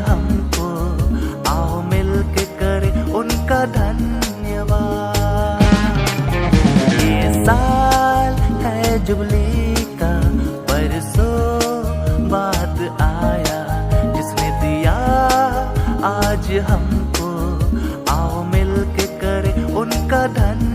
हमको, आओ मिल के करे उनका धन्यवाद। ये साल है जुबली का, परसों बात आया जिसने दिया आज हमको, आओ मिल के करे उनका धन्यवाद।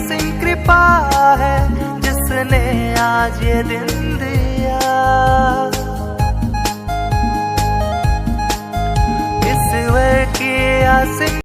सिंह कृपा है जिसने आज ये दिन दिया, ईश्वर की Asim.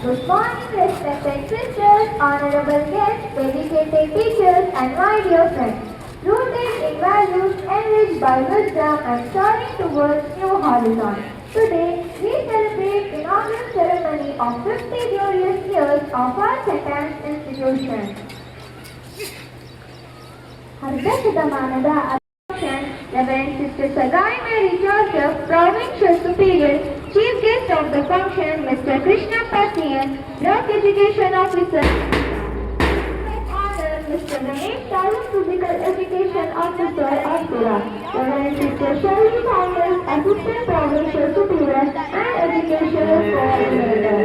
Good morning, respected sisters, honorable guests, dedicated teachers, and my dear friends. Rooted in values, enriched by wisdom, and soaring towards new horizons. Today, we celebrate inaugural ceremony of 50 glorious years of our St. Anne's institution. ಅರ್ಧಶತಮಾನದ Reverend Sister Sagai Mary Joseph, Provincial Superior, Chief Guest of the function, Mr. Krishna Patnian, Block Education Officer, Honor Mr. Ramesh Taluk, Physical Education Officer of Pura, Reverend Sister Shirley Thomas, Assistant Provincial Superior and Educational Coordinator.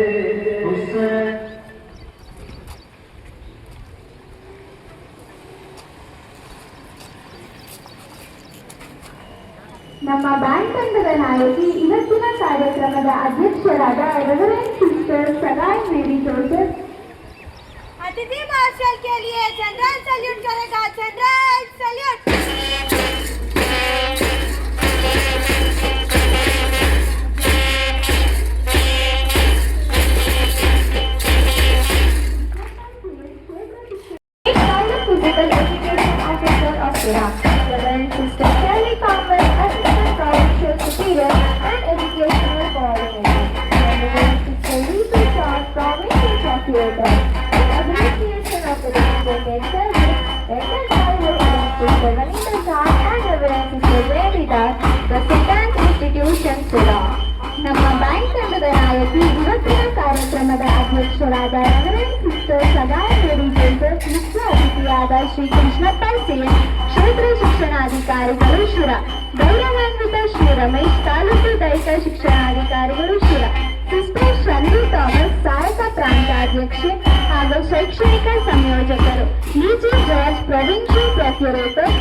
ನಮ್ಮ bank ತಂಡದ ನಾಯಕಿ ಇವತ್ತಿನ ಕಾರ್ಯಕ್ರಮದ ಅಧ್ಯಕ್ಷರಾದ reverend sister Sagay ಮೇರಿ Joseph अतिथि martial के लिए general salute करेगा। General salute. Physical Education Officer of Pura, Reverend Sister Shirley Thomas, Assistant Provincial Superior and Educational Coordinator, Reverend Sister Lisa Shaw, Provincial Procurator, in appreciation of the dedicated service, rendered by Reverend Sister Vanita Shah and Reverend Sister Mary Das, the St. Anne's Institution, Pura. ನಮ್ಮ bank ತಂಡದ ನಾಯಕಿ ಇವತ್ತಿನ ಕಾರ್ಯಕ್ರಮದ ಅಧ್ಯಕ್ಷರಾದ reverend sister Sagay ಮೇರಿ Joseph, ಮುಖ್ಯ ಅತಿಥಿಯಾದ ಶ್ರೀ ಕೃಷ್ಣಪ್ಪ ಸೇನ್, ಕ್ಷೇತ್ರ ಶಿಕ್ಷಣಾಧಿಕಾರಿಗಳು ಶಿರ, ಗೌರವಾನ್ವಿತ ಶ್ರೀ ರಮೇಶ್, ತಾಲೂಕು ದೈಹಿಕ ಶಿಕ್ಷಣಾಧಿಕಾರಿಗಳು ಶಿರ, ಸಿಸ್ಟರ್ ಶರ್ಲಿ ಥಾಮಸ್, ಸಹಾಯಕ ಪ್ರಾಂತಾಧ್ಯಕ್ಷೆ ಹಾಗೂ ಶೈಕ್ಷಣಿಕ ಸಂಯೋಜಕರು, ಲಿಜಿ ಜಾರ್ಜ್, ಪ್ರೊವಿನ್ಷಿಯಲ್ ಪ್ರೊಕ್ಯೂರೇಟರ್.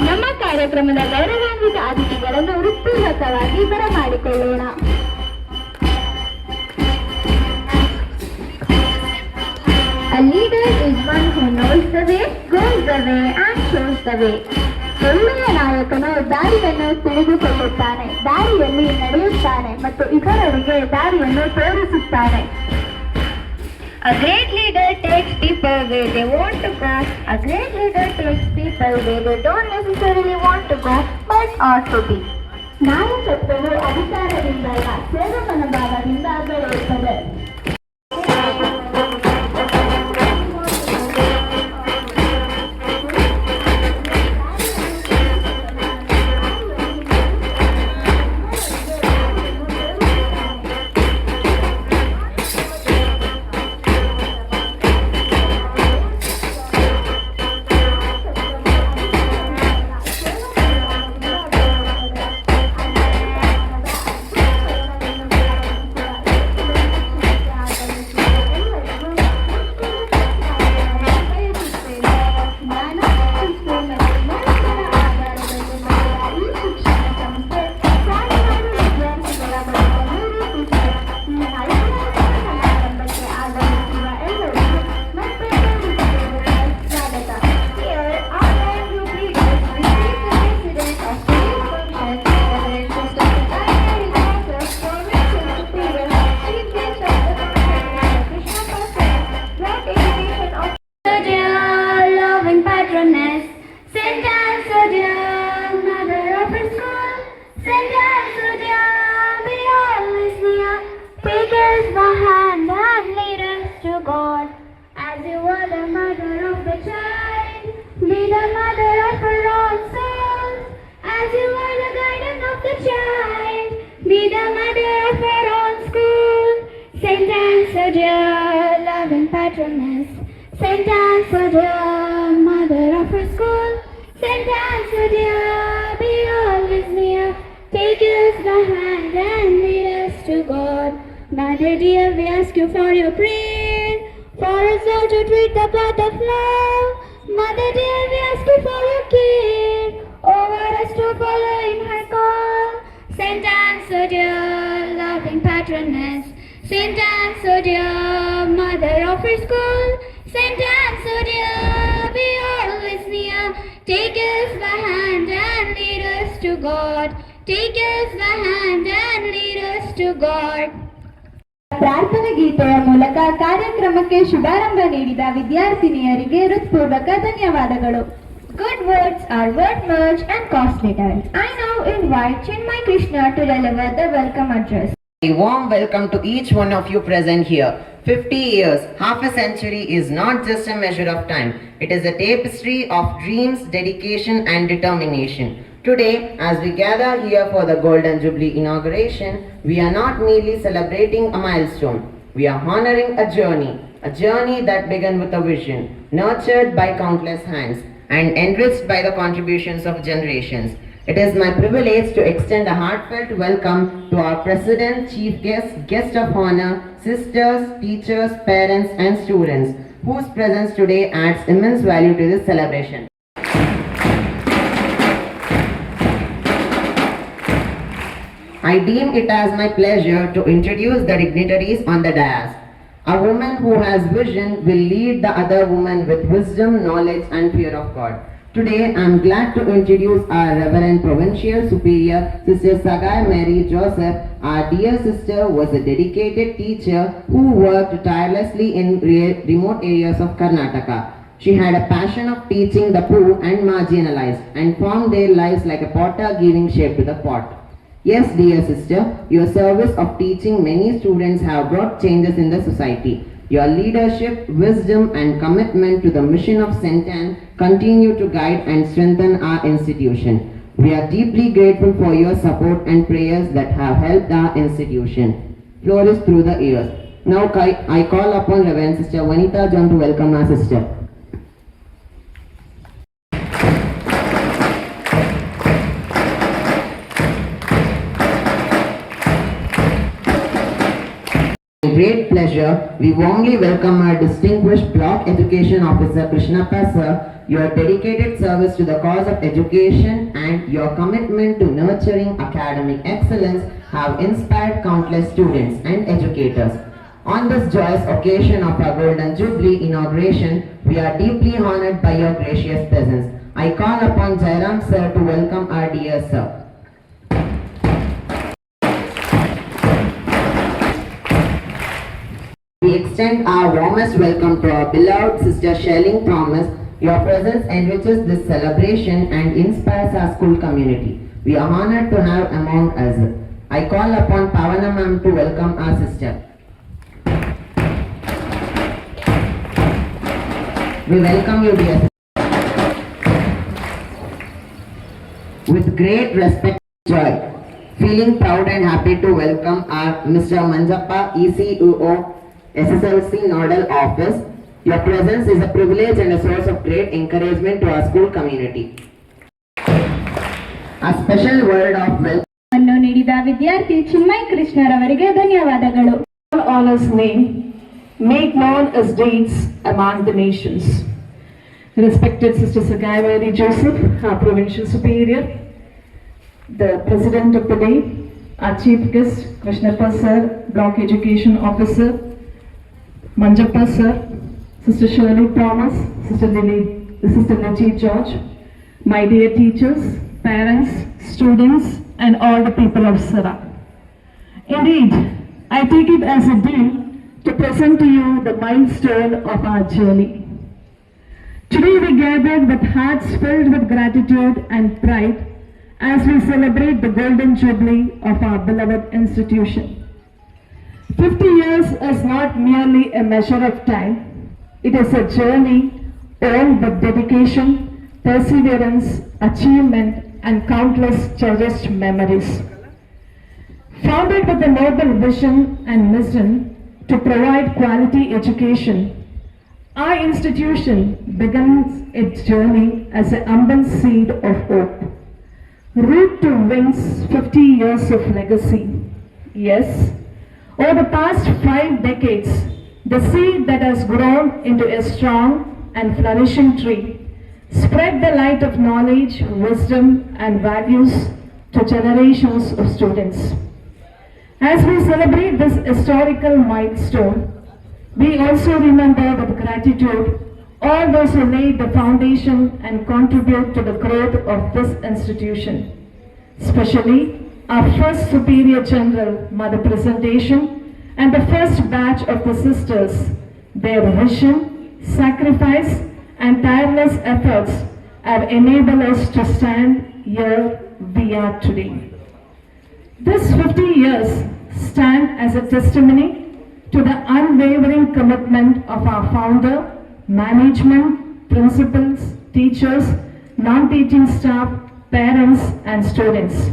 ನಮ್ಮ ಕಾರ್ಯಕ್ರಮದ ಗೌರವಾನ್ವಿತ ಅತಿಥಿಗಳನ್ನು ವೃತ್ತಿಗತವಾಗಿ ಬರಮಾಡಿಕೊಳ್ಳೋಣ. A leader is one who knows the way, goes the way and shows the way. ಒಳ್ಳೆಯ ನಾಯಕನು ದಾರಿಯನ್ನು ತಿಳಿದುಕೊಳ್ಳುತ್ತಾನೆ, ದಾರಿಯಲ್ಲಿ ನಡೆಯುತ್ತಾನೆ ಮತ್ತು ಇತರರಿಗೆ ದಾರಿಯನ್ನು ತೋರಿಸುತ್ತಾನೆ. A great leader takes people where they want to go. A great leader takes people where they don't necessarily want to go, but ought to be. ನಾಯಕತ್ವವು ಅಧಿಕಾರದಿಂದಲ್ಲ, ಸೇವಾ ಮನೋಭಾವದಿಂದ ಬೆಳೆಯುತ್ತದೆ. the child, be the mother of our own school. Saint Anne, so dear, loving patroness. Saint Anne, so dear, mother of our school. Saint Anne, so dear, be always near. Take us by hand and lead us to God. Mother dear, we ask you for your prayer, for us all to treat the path of love. Mother dear, we ask you for your care, over us to follow in her call. Saint Anne, so dear, loving patroness. Saint Anne, so dear, mother of her school. Saint Anne, so dear, be always near. Take us by hand and lead us to God. Take us by hand and lead us to God. ಪ್ರಾರ್ಥನಾ ಗೀತೆಯ ಮೂಲಕ ಕಾರ್ಯಕ್ರಮಕ್ಕೆ ಶುಭಾರಂಭ ನೀಡಿದ ವಿದ್ಯಾರ್ಥಿನಿಯರಿಗೆ ಹೃತ್ಪೂರ್ವಕ ಧನ್ಯವಾದಗಳು. Good words are worth much and costly time. I now invite Chinmay Krishna to deliver the welcome address. A warm welcome to each one of you present here. 50 years, half a century is not just a measure of time. It is a tapestry of dreams, dedication and determination. Today, as we gather here for the Golden Jubilee inauguration, we are not merely celebrating a milestone. We are honoring a journey that began with a vision, nurtured by countless hands, and enriched by the contributions of generations. It is my privilege to extend a heartfelt welcome to our President, Chief Guest, Guest of Honor, sisters, teachers, parents, and students, whose presence today adds immense value to this celebration. I deem it as my pleasure to introduce the dignitaries on the dais. A woman who has vision will lead the other woman with wisdom, knowledge, and fear of God. Today, I am glad to introduce our Reverend Provincial Superior, Sister Sagai Mary Joseph. Our dear sister was a dedicated teacher who worked tirelessly in remote areas of Karnataka. She had a passion of teaching the poor and marginalized and formed their lives like a potter giving shape to the pot. Yes, dear sister, your service of teaching many students have brought changes in the society. Your leadership, wisdom and commitment to the mission of Saint Anne continue to guide and strengthen our institution. We are deeply grateful for your support and prayers that have helped our institution flourish through the years. Now I call upon Reverend Sister Vanita John to welcome our sister. Great pleasure, we warmly welcome our distinguished Block Education Officer Krishnappa Sir. Your dedicated service to the cause of education and your commitment to nurturing academic excellence have inspired countless students and educators. On this joyous occasion of our Golden Jubilee inauguration, we are deeply honored by your gracious presence. I call upon Jairam Sir to welcome our dear Sir. We extend our warmest welcome to our beloved Sister Shelling Thomas. Your presence enriches this celebration and inspires our school community. We are honored to have among us. I call upon Pavana Ma'am to welcome our sister. We welcome you, dear sister. With great respect and joy, feeling proud and happy to welcome our Mr. Manjappa, ECUO, SSLC Nodal Office. Your presence is a privilege and a source of great encouragement to our school community. A special word of welcome ಅನ್ನು ನೀಡಿದ ವಿದ್ಯಾರ್ಥಿ ಚಿನ್ಮಯ್ ಕೃಷ್ಣರವರಿಗೆ ಧನ್ಯವಾದಗಳು. Honors name, make known his deeds among the nations. Respected Sister Sagai Mary Joseph, our Provincial Superior, the President of the day, our Chief Guest, Krishnappa Sir, Block Education Officer, Manjappa Sir, Sister Shirley Thomas, Sister Najib George, my dear teachers, parents, students, and all the people of Sara. Indeed, I take it as a due to present to you the milestone of our journey. Today we gathered with hearts filled with gratitude and pride as we celebrate the Golden Jubilee of our beloved institution. 50 years is not merely a measure of time. It is a journey earned with dedication, perseverance, achievement, and countless cherished memories. Founded with a noble vision and mission to provide quality education, our institution begins its journey as a humble seed of hope. Root to wings, 50 years of legacy. Yes, over the past 5 decades, the seed that has grown into a strong and flourishing tree spread the light of knowledge, wisdom, and values to generations of students. As we celebrate this historical milestone, we also remember with gratitude all those who laid the foundation and contribute to the growth of this institution, especially our first Superior General Mother Presentation and the first batch of the sisters. Their vision, sacrifice, and tireless efforts have enabled us to stand here we are today. This 50 years stand as a testimony to the unwavering commitment of our founder, management, principals, teachers, non-teaching staff, parents, and students.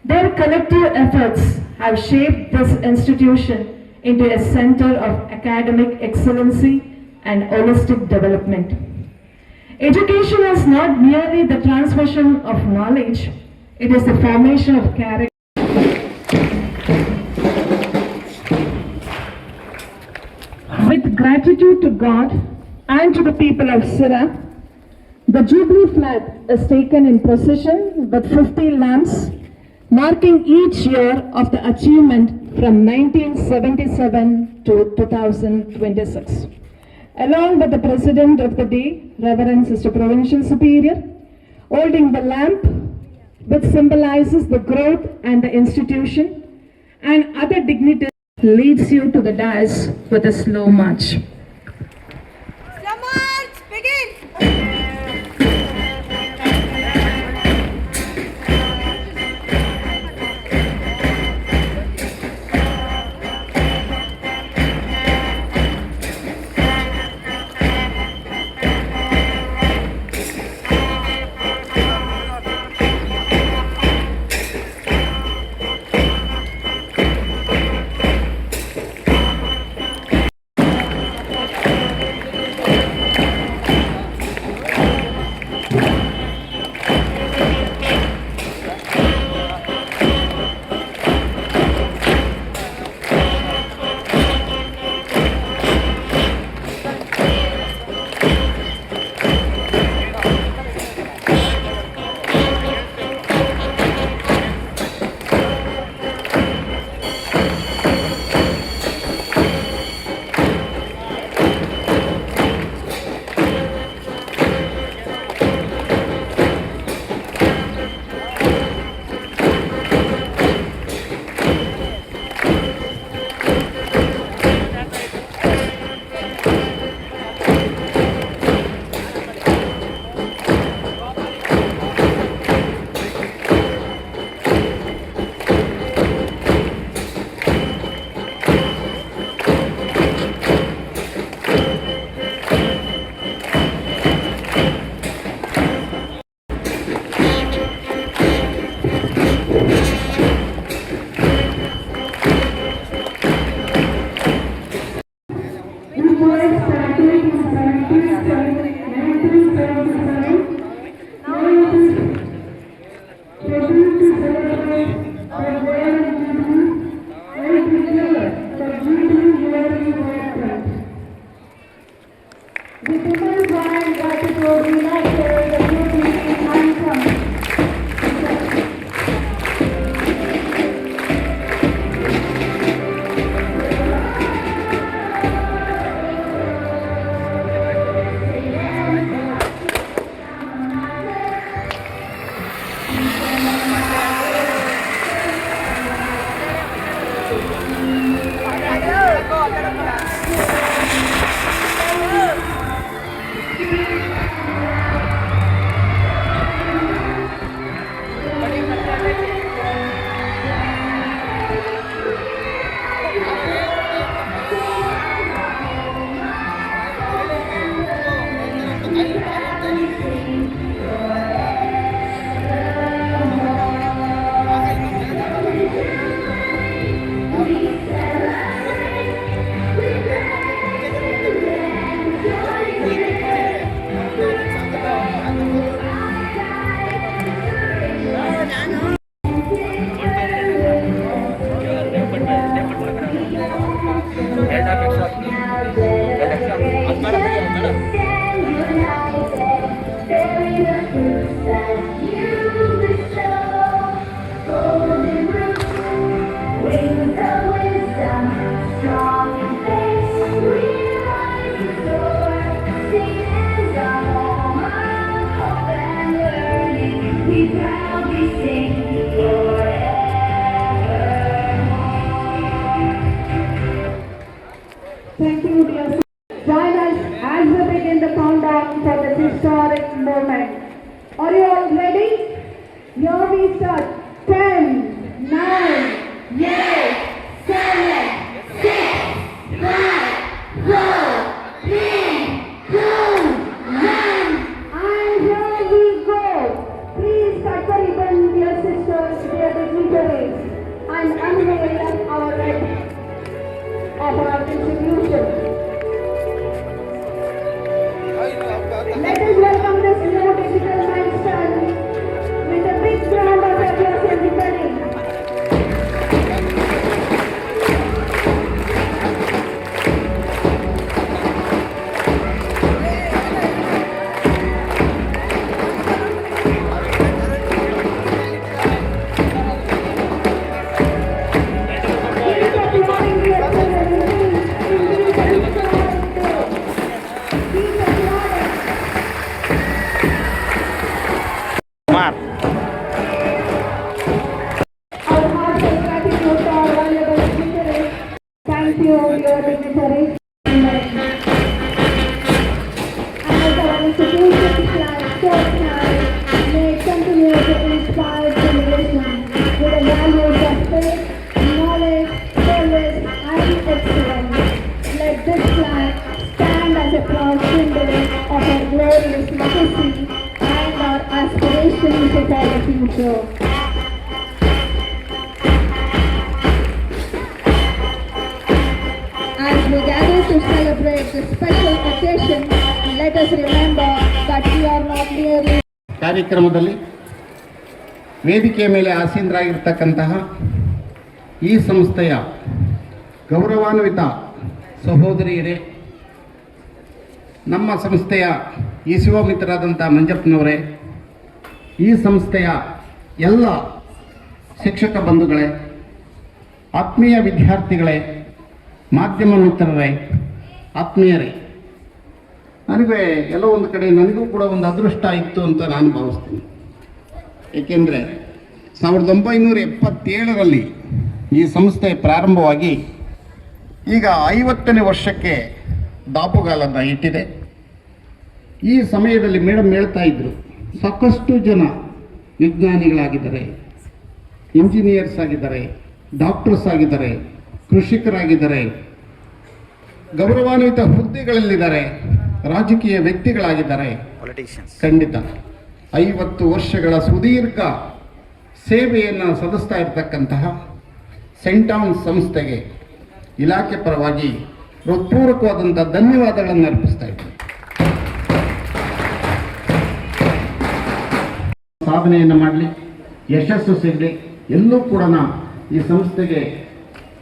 Their collective efforts have shaped this institution into a center of academic excellency and holistic development. Education is not merely the transmission of knowledge, it is the formation of character. With gratitude to God and to the people of Sirra, the Jubilee flag is taken in procession with 50 lamps, marking each year of the achievement from 1977 to 2026. Along with the President of the Day, Reverend Sister Provincial Superior, holding the lamp which symbolizes the growth and the institution, and other dignitaries, leads you to the dais with a slow march. Slow march, begin. Thank you, dear. Join us as we begin the countdown for this historic moment. Are you all ready? Here we start. 10, 9, 8, 7, 6, 5, 4, 3, 2, 1. And here we go. Please cut the ribbon, dear sisters, dear dignitaries, and unveil our red of our institution. Let us welcome this new digital milestone with a big round of applause, everybody. Please applaud the excellencies in this historic day. Please applaud. Kumar Our heartfelt gratitude to our valuable dignitaries. Thank you, dear dignitaries. As our institutions like sports may continue to inspire generation with the values of faith, knowledge, service, and excellence. Let this flag stand as a proud symbol of our glorious legacy and our aspirations for the future. As we gather to celebrate this special occasion, let us remember that we are not merely ಕಾರ್ಯಕ್ರಮದಲ್ಲಿ ವೇದಿಕೆಯ ಮೇಲೆ ಆಸೀನರಾಗಿರ್ತಕ್ಕಂತಹ ಈ ಸಂಸ್ಥೆಯ ಗೌರವಾನ್ವಿತ ಸಹೋದರಿಯರೇ, ನಮ್ಮ ಸಂಸ್ಥೆಯ ಈಸಿಒ ಮಿತ್ರರಾದಂಥ ಮಂಜಪ್ಪನವರೇ, ಈ ಸಂಸ್ಥೆಯ ಎಲ್ಲ ಶಿಕ್ಷಕ ಬಂಧುಗಳೇ, ಆತ್ಮೀಯ ವಿದ್ಯಾರ್ಥಿಗಳೇ, ಮಾಧ್ಯಮ ಮಿತ್ರರೇ, ಆತ್ಮೀಯರೇ, ನನಗೆ ಎಲ್ಲೋ ಒಂದು ಕಡೆ ನನಗೂ ಕೂಡ ಒಂದು ಅದೃಷ್ಟ ಇತ್ತು ಅಂತ ನಾನು ಭಾವಿಸ್ತೀನಿ. ಏಕೆಂದರೆ 1977ರಲ್ಲಿ ಈ ಸಂಸ್ಥೆ ಪ್ರಾರಂಭವಾಗಿ ಈಗ 50ನೇ ವರ್ಷಕ್ಕೆ ದಾಪುಗಾಲನ್ನು ಇಟ್ಟಿದೆ. ಈ ಸಮಯದಲ್ಲಿ ಮೇಡಮ್ ಹೇಳ್ತಾ ಇದ್ರು, ಸಾಕಷ್ಟು ಜನ ವಿಜ್ಞಾನಿಗಳಾಗಿದ್ದಾರೆ, ಇಂಜಿನಿಯರ್ಸ್ ಆಗಿದ್ದಾರೆ, ಡಾಕ್ಟರ್ಸ್ ಆಗಿದ್ದಾರೆ, ಕೃಷಿಕರಾಗಿದ್ದಾರೆ, ಗೌರವಾನ್ವಿತ ಹುದ್ದೆಗಳಲ್ಲಿದ್ದಾರೆ, ರಾಜಕೀಯ ವ್ಯಕ್ತಿಗಳಾಗಿದ್ದಾರೆ. ಖಂಡಿತ 50 ವರ್ಷಗಳ ಸುದೀರ್ಘ ಸೇವೆಯನ್ನು ಸಲ್ಲಿಸ್ತಾ ಇರತಕ್ಕಂತಹ ಸೆಂಟ್ ಆನ್ಸ್ ಸಂಸ್ಥೆಗೆ ಇಲಾಖೆ ಪರವಾಗಿ ಹೃತ್ಪೂರ್ವಕವಾದಂಥ ಧನ್ಯವಾದಗಳನ್ನು ಅರ್ಪಿಸ್ತಾ ಇದ್ದೀನಿ. ಸಾಧನೆಯನ್ನು ಮಾಡಲಿ, ಯಶಸ್ಸು ಸಿಗಲಿ, ಎಲ್ಲೂ ಕೂಡ ಈ ಸಂಸ್ಥೆಗೆ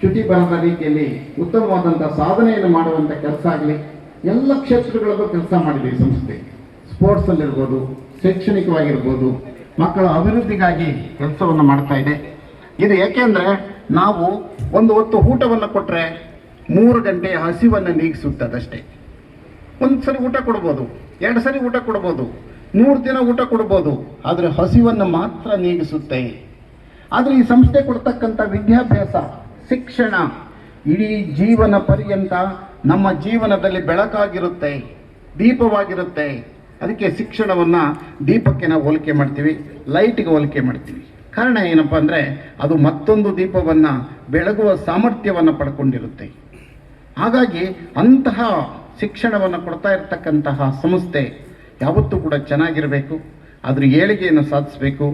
ಚ್ಯುತಿ ಬರದ ರೀತಿಯಲ್ಲಿ ಉತ್ತಮವಾದಂಥ ಸಾಧನೆಯನ್ನು ಮಾಡುವಂಥ ಕೆಲಸ ಆಗಲಿ. ಎಲ್ಲ ಕ್ಷೇತ್ರಗಳಲ್ಲೂ ಕೆಲಸ ಮಾಡಿದೆ ಈ ಸಂಸ್ಥೆ. ಸ್ಪೋರ್ಟ್ಸಲ್ಲಿರ್ಬೋದು, ಶೈಕ್ಷಣಿಕವಾಗಿರ್ಬೋದು, ಮಕ್ಕಳ ಅಭಿವೃದ್ಧಿಗಾಗಿ ಕೆಲಸವನ್ನು ಮಾಡ್ತಾ ಇದೆ. ಇದು ಏಕೆಂದರೆ ನಾವು ಒಂದು ಹೊತ್ತು ಊಟವನ್ನು ಕೊಟ್ಟರೆ 3 ಗಂಟೆ ಹಸಿವನ್ನು ನೀಗಿಸುತ್ತದಷ್ಟೇ. ಒಂದು ಸರಿ ಊಟ ಕೊಡ್ಬೋದು, 2 ಸರಿ ಊಟ ಕೊಡ್ಬೋದು, 3 ದಿನ ಊಟ ಕೊಡ್ಬೋದು, ಆದರೆ ಹಸಿವನ್ನು ಮಾತ್ರ ನೀಗಿಸುತ್ತೆ. ಆದರೆ ಈ ಸಂಸ್ಥೆ ಕೊಡ್ತಕ್ಕಂಥ ವಿದ್ಯಾಭ್ಯಾಸ, ಶಿಕ್ಷಣ ಇಡೀ ಜೀವನ ಪರ್ಯಂತ ನಮ್ಮ ಜೀವನದಲ್ಲಿ ಬೆಳಕಾಗಿರುತ್ತೆ, ದೀಪವಾಗಿರುತ್ತೆ. ಅದಕ್ಕೆ ಶಿಕ್ಷಣವನ್ನು ದೀಪಕ್ಕೆ ನಾವು ಹೋಲಿಕೆ ಮಾಡ್ತೀವಿ, ಲೈಟಿಗೆ ಹೋಲಿಕೆ ಮಾಡ್ತೀವಿ. ಕಾರಣ ಏನಪ್ಪ ಅಂದರೆ ಅದು ಮತ್ತೊಂದು ದೀಪವನ್ನು ಬೆಳಗುವ ಸಾಮರ್ಥ್ಯವನ್ನು ಪಡ್ಕೊಂಡಿರುತ್ತೆ. ಹಾಗಾಗಿ ಅಂತಹ ಶಿಕ್ಷಣವನ್ನು ಕೊಡ್ತಾ ಇರತಕ್ಕಂತಹ ಸಂಸ್ಥೆ ಯಾವತ್ತೂ ಕೂಡ ಚೆನ್ನಾಗಿರಬೇಕು, ಅದ್ರ ಏಳಿಗೆಯನ್ನು ಸಾಧಿಸಬೇಕು,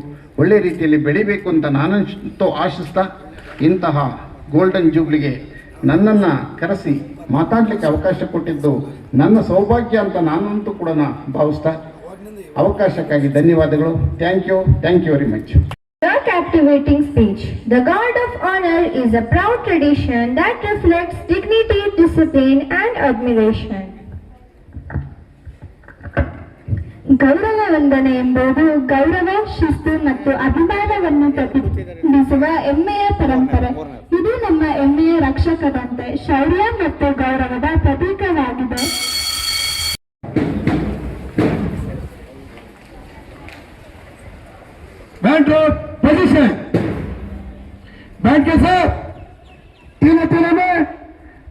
ಒಳ್ಳೆ ರೀತಿಯಲ್ಲಿ ಬೆಳಿಬೇಕು ಅಂತ ನಾನಂತೂ ಆಶಿಸ್ತಾ ಇಂತಹ ಗೋಲ್ಡನ್ ಜೂಬ್ಲಿಗೆ ನನ್ನನ್ನು ಕರೆಸಿ ಮಾತಾಡಲಿಕ್ಕೆ ಅವಕಾಶ ಕೊಟ್ಟಿದ್ದು ನನ್ನ ಸೌಭಾಗ್ಯ ಅಂತ ನಾನಂತೂ ಕೂಡ ಭಾವಿಸ್ತಾ ಅವಕಾಶಕ್ಕಾಗಿ ಧನ್ಯವಾದಗಳು. Thank you very much. The captivating speech. The Guard of Honor is a proud tradition that reflects dignity, discipline, and admiration. ಗೌರವ ವಂದನೆ ಎಂಬುದು ಗೌರವ, ಶಿಸ್ತು ಮತ್ತು ಅಭಿಮಾನವನ್ನು ಪ್ರತಿಬಿಂಬಿಸುವ ಹೆಮ್ಮೆಯ ಪರಂಪರೆ. ಇದು ನಮ್ಮ ಹೆಮ್ಮೆಯ ರಕ್ಷಕದಂತೆ ಶೌರ್ಯ ಮತ್ತು ಗೌರವದ ಪ್ರತೀಕವಾಗಿದೆ. पोजीशन बैंक के साथ तीनों में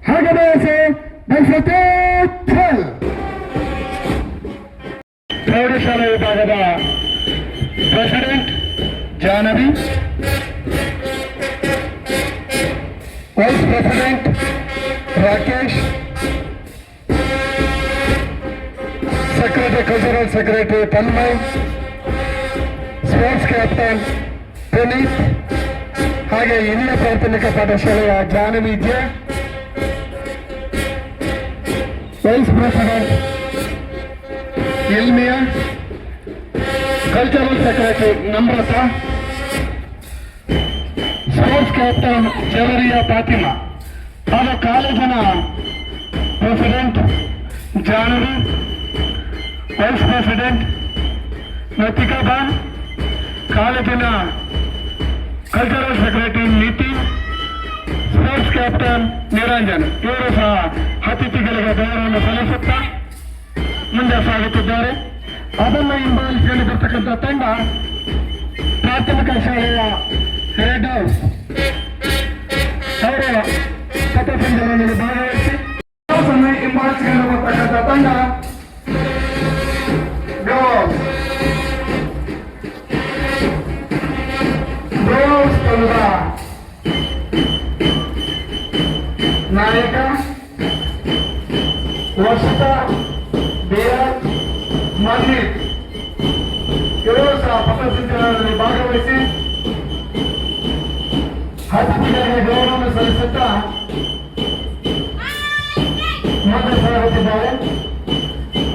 हर से ಪ್ರೌಢಶಾಲಾ ವಿಭಾಗದ president Jahnavi, vice president Rakesh, secretary cultural secretary Tanmay, sports captain Puneeth, ಹಾಗೆ ಹಿರಿಯ ಪ್ರಾಥಮಿಕ ಪಾಠಶಾಲೆಯ Jahnavi J, vice president Ilmiya, cultural secretary Namrata, sports captain Javariya Fatima, ಹಾಗೂ ಕಾಲೇಜಿನ president Jahnavi, vice president Natika Ban, ಕಾಲೇಜಿನ cultural secretary Nitin, sports captain Niranjan, ಇವರು ಸಹ ಅತಿಥಿಗಳಿಗೆ ಗೌರವವನ್ನು ಸಲ್ಲಿಸುತ್ತಾ ಮುಂದೆ ಸಾಗುತ್ತಿದ್ದಾರೆ. ಅದನ್ನು ಹಿಂಬಾಲಿಸಿಕೊಂಡು ಬರ್ತಕ್ಕಂಥ ತಂಡ ಪ್ರಾಥಮಿಕ ಶಾಲೆಯ ರೆಡ್ ಹೌಸ್ ಅವರು ಪಥಸಂಚಲನದಲ್ಲಿ ಭಾಗವಹಿಸಿ ಹಿಂಬಾಲಿಸಿಕೊಂಡು ಬರ್ತಕ್ಕಂಥ ತಂಡ ಬ್ರೋಸ್ ತಂಡದ ನಾಯಕ ವರ್ಷ ಬೇರಾಜ್ ಮನ್ನಿತ್ ಇವರು ಸಹ ಪಥಸಂಚಲನದಲ್ಲಿ ಭಾಗವಹಿಸಿ ಅತಿಥಿಗಳಿಗೆ ಗೌರವವನ್ನು ಸಲ್ಲಿಸುತ್ತಾ ಮುಂದೆ ಸಾಗುತ್ತಿದ್ದಾರೆ.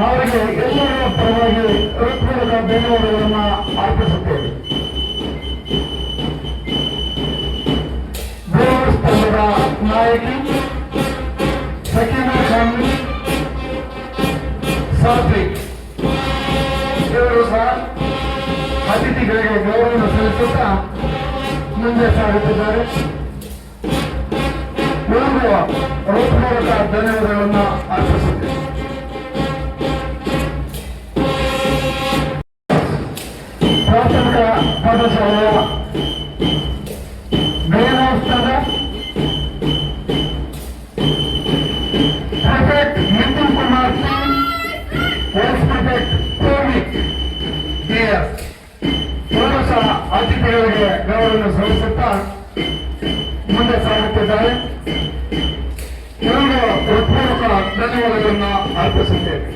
ಅವರಿಗೆ ಎಲ್ಲರ ಪರವಾಗಿ ಹೃತ್ಪೂರ್ವಕ ಧನ್ಯವಾದಗಳನ್ನು ಅರ್ಪಿಸುತ್ತೇವೆ. ಬ್ರೋಸ್ ತಂಡದ ನಾಯಕಿ ಸಕೀನಾ ಖಾನ್ವಿ ಸಾತ್ವಿಕ್ ಇವರು ಸಹ ಅತಿಥಿಗಳಿಗೆ ಗೌರವವನ್ನು ಸಲ್ಲಿಸುತ್ತಾ ಮುಂದೆ ಸಾಗುತ್ತಿದ್ದಾರೆ. ಇವರಿಗೂ ಹೃತ್ಪೂರ್ವಕ ಧನ್ಯವಾದಗಳನ್ನು ಅರ್ಪಿಸುತ್ತೇವೆ. ಪ್ರಾಥಮಿಕ ಪಾಠಶಾಲೆಯ ಗೈನೋತ್ಸವ prefect Nitin Kumar Singh, vice prefect Kovik DS ಇವರು ಸಹ ಅತಿಥಿಗಳಿಗೆ ಗೌರವವನ್ನು ಸಲ್ಲಿಸುತ್ತಾ ಮುಂದೆ ಸಾಗುತ್ತಿದ್ದಾರೆ. ಇವರಿಗೂ ಹೃತ್ಪೂರ್ವಕ ಧನ್ಯವಾದಗಳನ್ನು ಅರ್ಪಿಸುತ್ತೇವೆ.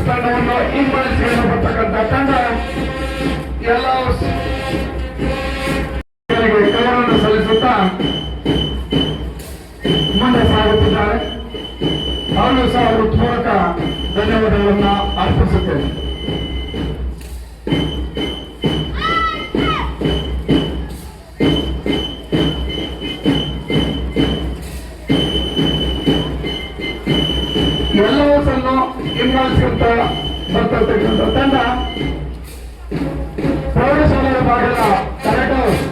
ತಂಡವನ್ನು ಹಿಂಬಾಲಿಸಿಕೊಂಡು ಬರ್ತಕ್ಕಂಥ ತಂಡ ಎಲ್ಲ ಗೌರವವನ್ನು ಸಲ್ಲಿಸುತ್ತಾ ಮುಂದೆ ಸಾಗುತ್ತಿದ್ದಾರೆ. ಅವರು ಸಹ ಹೃತ್ಪೂರ್ವಕ ಧನ್ಯವಾದಗಳನ್ನು ಅರ್ಪಿಸುತ್ತೇವೆ. ಎಲ್ಲವನ್ನೂ ಹಿಂಬಾಲಿಸಿಕೊಂತ ಬರ್ತಕ್ಕಂಥ ತಂಡ ಪ್ರೌಢಶಾಲೆ ವಿಭಾಗದ ರೆಡ್ ಹೌಸ್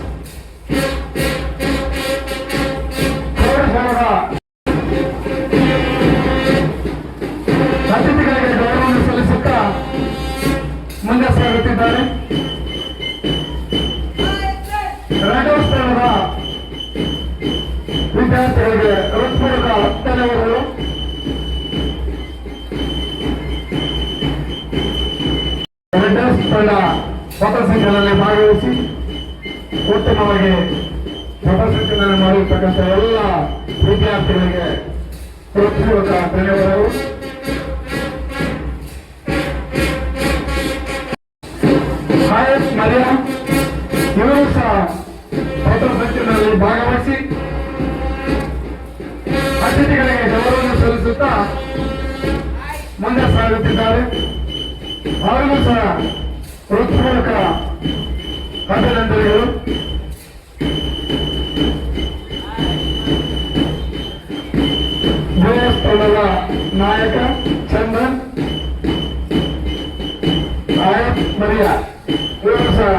ಪ್ರೌಢಶಾಲೆಯ ಅತಿಥಿಗಳಿಗೆ ಗೌರವವನ್ನು ಸಲ್ಲಿಸುತ್ತಾ ಮುಂದೆ ಸಾಗುತ್ತಿದ್ದಾರೆ. ರೆಡ್ ಹೌಸ್ ತಂಡದ ವಿದ್ಯಾರ್ಥಿಗಳಿಗೆ ಹೃತ್ಪೂರ್ವಕ ಧನ್ಯವಾದಗಳು. ರೆಡ್ ಹೌಸ್ ತಂಡ ಪಥಸಂಚಲನದಲ್ಲಿ ಭಾಗವಹಿಸಿ ಉತ್ತಮವಾಗಿ ಪಥಸಂಚಲನ ಮಾಡಿರ್ತಕ್ಕಂಥ ಎಲ್ಲ ವಿದ್ಯಾರ್ಥಿಗಳಿಗೆ ಹೃತ್ಪೂರ್ವಕ ಧನ್ಯವಾದಗಳು. ಆಯಸ್ ಮರಿಯಾ ಇವರು ಸಹ ಪಥಸಂಚಲನದಲ್ಲಿ ಭಾಗವಹಿಸಿ ಅತಿಥಿಗಳಿಗೆ ಗೌರವವನ್ನು ಸಲ್ಲಿಸುತ್ತಾ ಮುಂದೆ ಸಾಗುತ್ತಿದ್ದಾರೆ. ಅವರಿಗೂ ಸಹ ಹೃತ್ಪೂರ್ವಕ ಅಭಿನಂದನೆಗಳು. ಬ್ರೋಸ್ ತಂಡದ ನಾಯಕ ಚಂದನ್, ಆಯತ್ ಮರಿಯಾ ಇವರು ಸಹ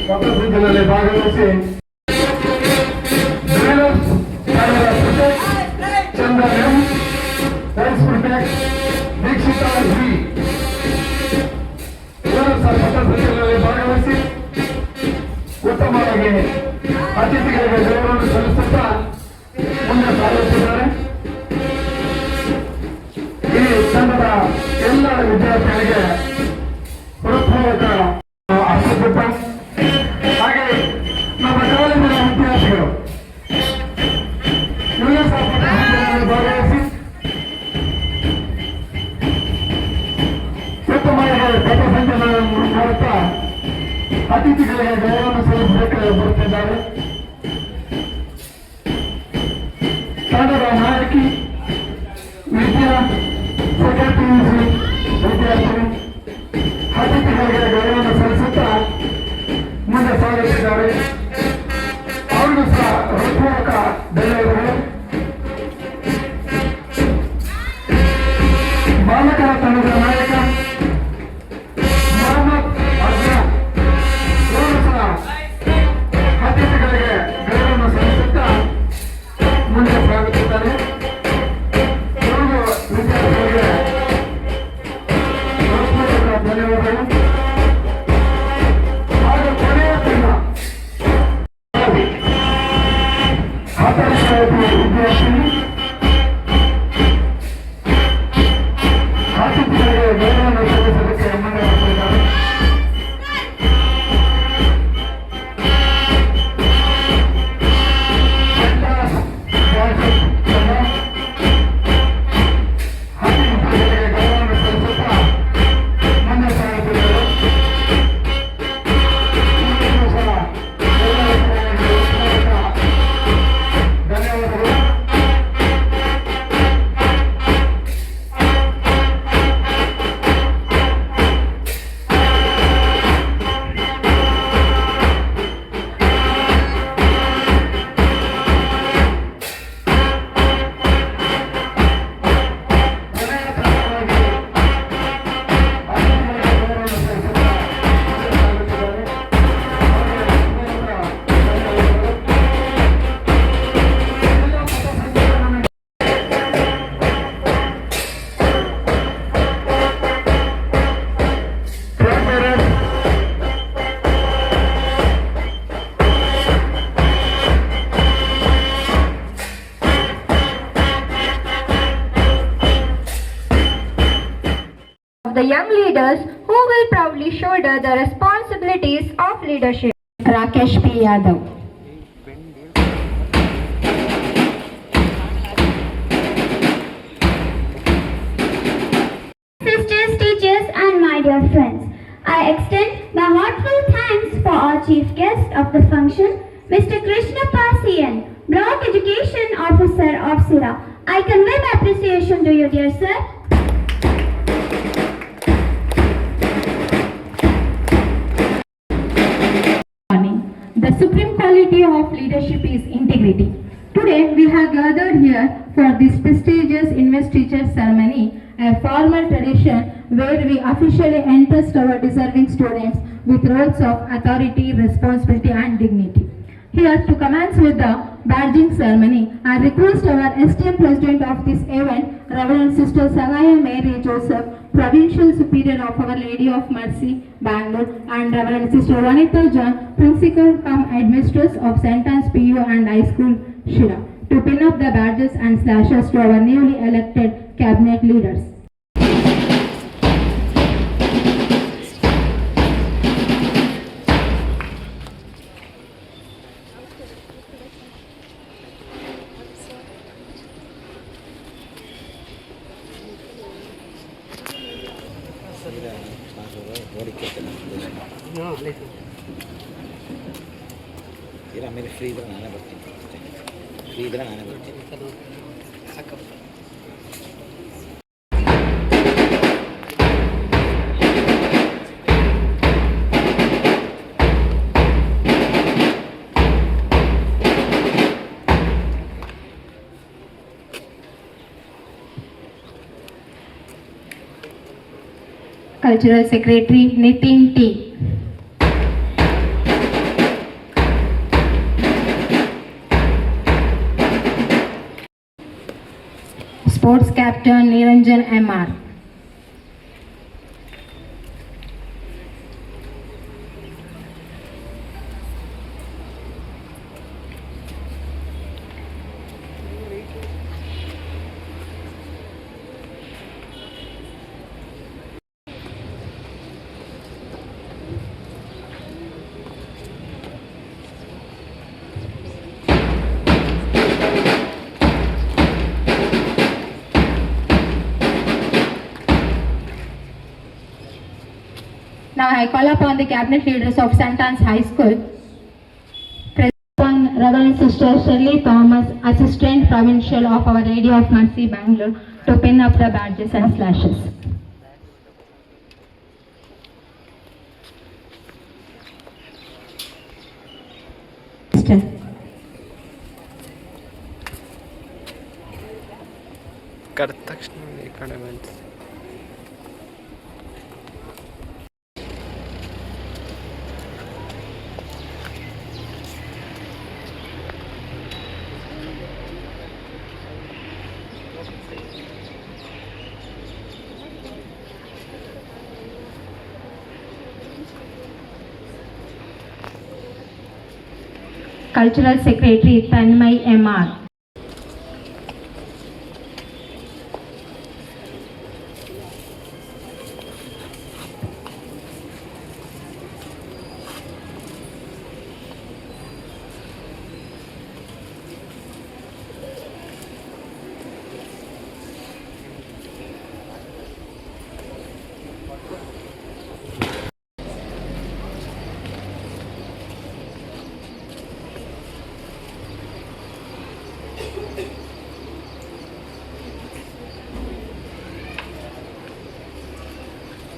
ಪಥಸಂಚಲನದಲ್ಲಿ ಭಾಗವಹಿಸಿ Chandan M, vice prefect Dikshita V, ಹಾಗೆ ಅತಿಥಿಗಳಿಗೆ ಗೌರವವನ್ನು ಸಲ್ಲಿಸುತ್ತಾ ಮುಂದೆ ಸಾಗುತ್ತಿದ್ದಾರೆ. ಈ ತಂಡದ ಎಲ್ಲ ವಿದ್ಯಾರ್ಥಿಗಳಿಗೆ ಹೃತ್ಪೂರ್ವಕ ಅರ್ಥಕೂಟ ಹಾಗೆ ನಮ್ಮ ಕಾಲೇಜಿನ ವಿದ್ಯಾರ್ಥಿಗಳು ಭಾಗವಹಿಸಿ ಉತ್ತಮವಾಗಿ ಪಥಸಂಚಲನವನ್ನು ಮಾಡುತ್ತಾ ಅತಿಥಿಗಳಿಗೆ ಗೌರವವನ್ನು ಸಲ್ಲಿಸಬೇಕು ಬರುತ್ತಿದ್ದಾರೆ. ತಂಡದ ನಾಯಕಿ ವಿದ್ಯಾ ಸೆಕ್ರೆಟರಿ ವಿದ್ಯಾರ್ಥಿ ಅತಿಥಿಗಳಿಗೆ ಗೌರವವನ್ನು ಸಲ್ಲಿಸುತ್ತಾ ಮುಂದೆ ಸಾಗುತ್ತಿದ್ದಾರೆ. ಅವರಿಗೂ ಸಹ ಹೃತ್ಪೂರ್ವಕ ಧನ್ಯವಾದಗಳು. ಬಾಲಕರ ತಂಡದ ನಾಯಕ ಮೊಹಮ್ಮದ್ ಅಜ್ರಾನ್ ಇವರು ಸಹ ಅತಿಥಿಗಳಿಗೆ ಗೌರವವನ್ನು ಸಲ್ಲಿಸುತ್ತಾ ಮುಂದೆ ಸಾಗುತ್ತಿದ್ದಾರೆ. ಇವರು ವಿದ್ಯಾರ್ಥಿಗಳಿಗೆ ಹೃತ್ಪೂರ್ವಕ ಧನ್ಯವಾದಗಳು. ಹಾಗೂ ಕೊನೆಯ ತಂಡ 10ನೇ ವಿದ್ಯಾರ್ಥಿ ಅತಿಥಿಗಳಿಗೆ ಗೌರವವನ್ನು ಸಲ್ಲಿಸಲಿಕ್ಕೆ ಮುಂದೆ ಬರ್ತಿದ್ದಾರೆ. ಅತಿಥಿಗಳಿಗೆ ಗೌರವವನ್ನು ಸಲ್ಲಿಸುತ್ತಾ ಮುಂದೆ ಸಾಗುತ್ತಿದ್ದಾರೆ. ಇವರಿಗೂ ಸಹ ಧನ್ಯವಾದಗಳು. The young leaders who will proudly shoulder the responsibilities of leadership. Rakesh P. Yadav. Sisters, teachers and my dear friends, I extend my heartfelt thanks for our chief guest of the function, Mr. Krishna Pasian, Block Education Officer of Sira. I convey my appreciation to you, dear sir. The supreme quality of leadership is integrity. Today we have gathered here for this prestigious investiture ceremony, a formal tradition where we officially entrust our deserving students with roles of authority, responsibility and dignity. Here to commence with the badging ceremony, I request our esteemed president of this event, Reverend Sister Sagaya Mary Joseph, Provincial Superior of Our Lady of Mercy, Bangalore, and Reverend Sister Vanita John, Principal cum Headmistress of St. Anne's PU and High School, Shira, to pin up the badges and slashes to our newly elected cabinet leaders. ಆಮೇಲೆ free ಇದ್ರೆ ನಾನೇ ಬರ್ತೀನಿ. Cultural Secretary Nitin T. Sports Captain Niranjan M.R. Now I call upon the cabinet leaders of St. Anne's High School. Upon Reverend Sister Shirley Thomas, Assistant Provincial of Our Lady of Mercy, Bangalore, to pin up the badges and slashes. ಕರೆದ ತಕ್ಷಣ ಈ ಕಡೆ ಬಂತು. Cultural Secretary Tanmay M.R.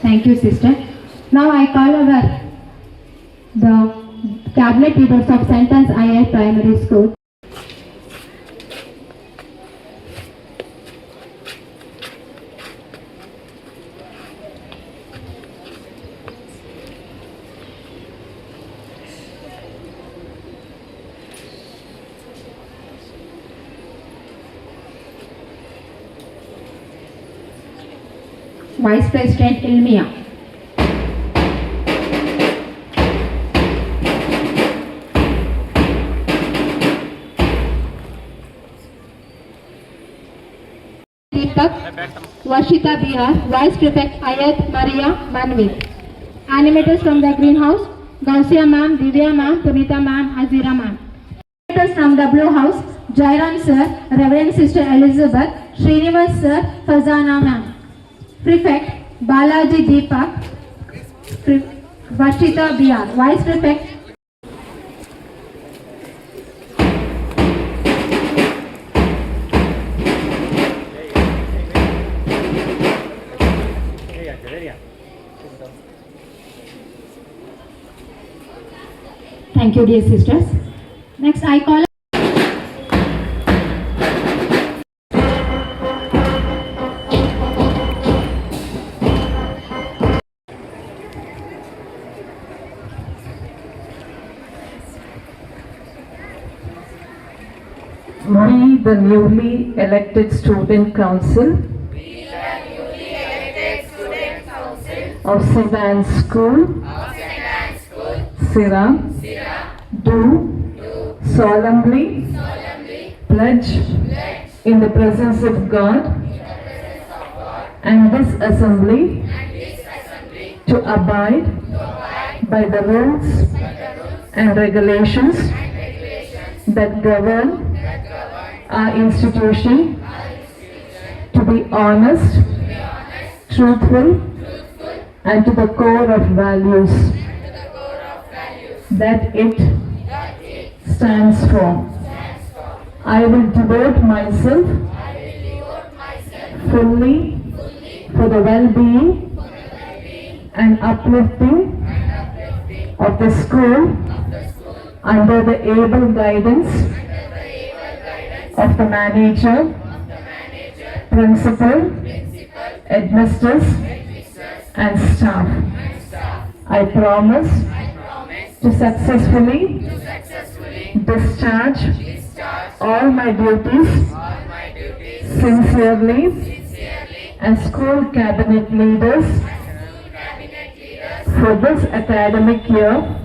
Thank you, sister. Now I call over the cabinet leaders of St. Anne's II Primary School. Vice President Ilmia. Deepak, Vashita Bihar, Vice Prefect Ayat Maria Manvi. Animators from the greenhouse, Gausia ma'am, Divya ma'am, Punita ma'am, Hazira ma'am. Animators from the blue house, Jairam sir, Reverend Sister Elizabeth, Srinivas sir, Fazana ma'am. Prefect Balaji Deepak, Vashita Bihar, Vice Prefect Thank you, dear sisters. Next, I call We, the newly elected Student Council of St. Anne's School, Sira, do solemnly pledge in the presence of God and this assembly to abide by the rules and regulations that govern our institution, to be honest, truthful, and to the core of values that it stands for. I will devote myself fully for the well-being and uplifting of the school under the able guidance of the manager, principal, headmisters, and staff. I promise to successfully discharge all my duties sincerely as school cabinet leaders for this academic year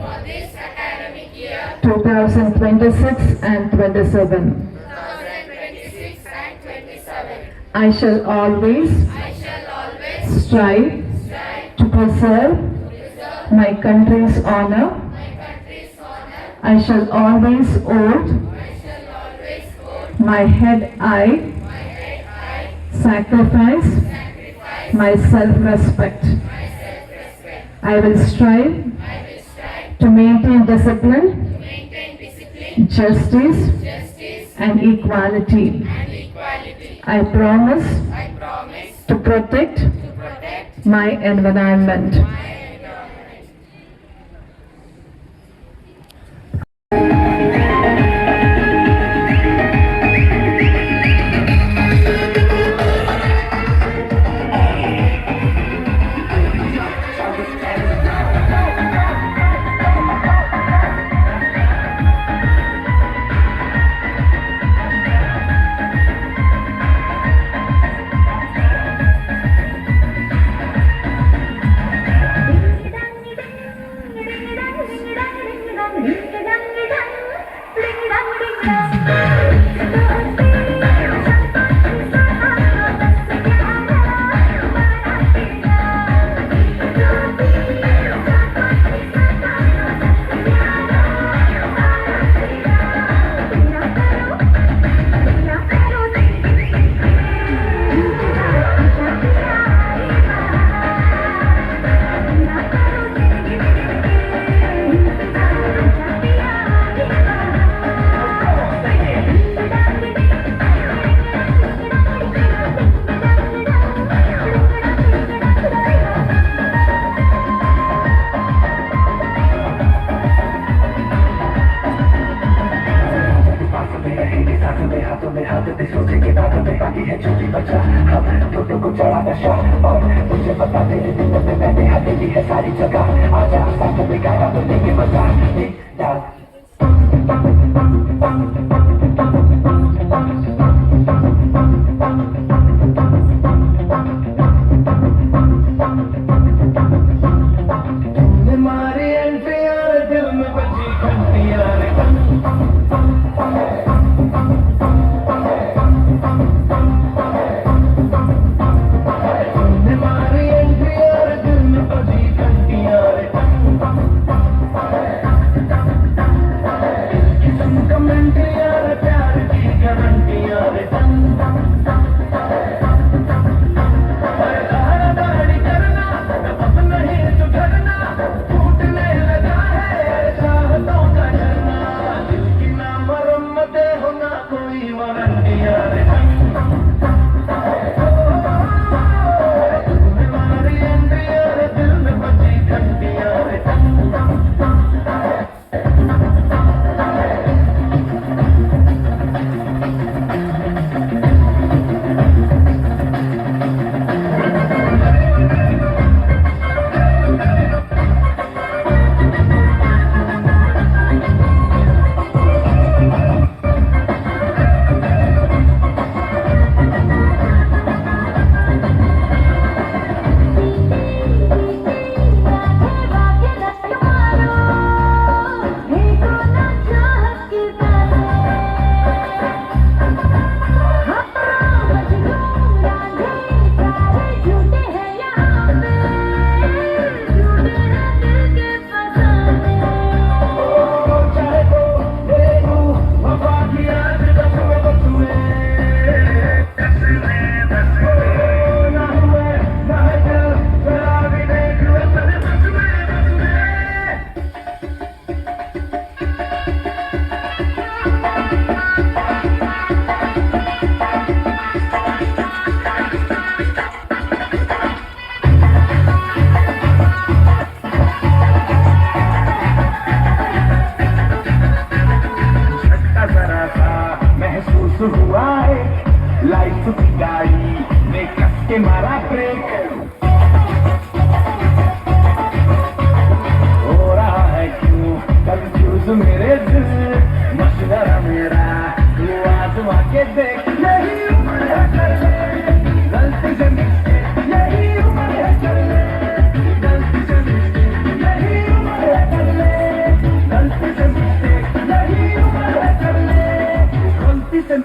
2026 and 27. I shall always strive to preserve my country's honor. I shall always hold my head high, sacrifice my self-respect. I will strive to maintain discipline, justice, and equality. I promise to protect my environment.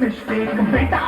Mistake, beta.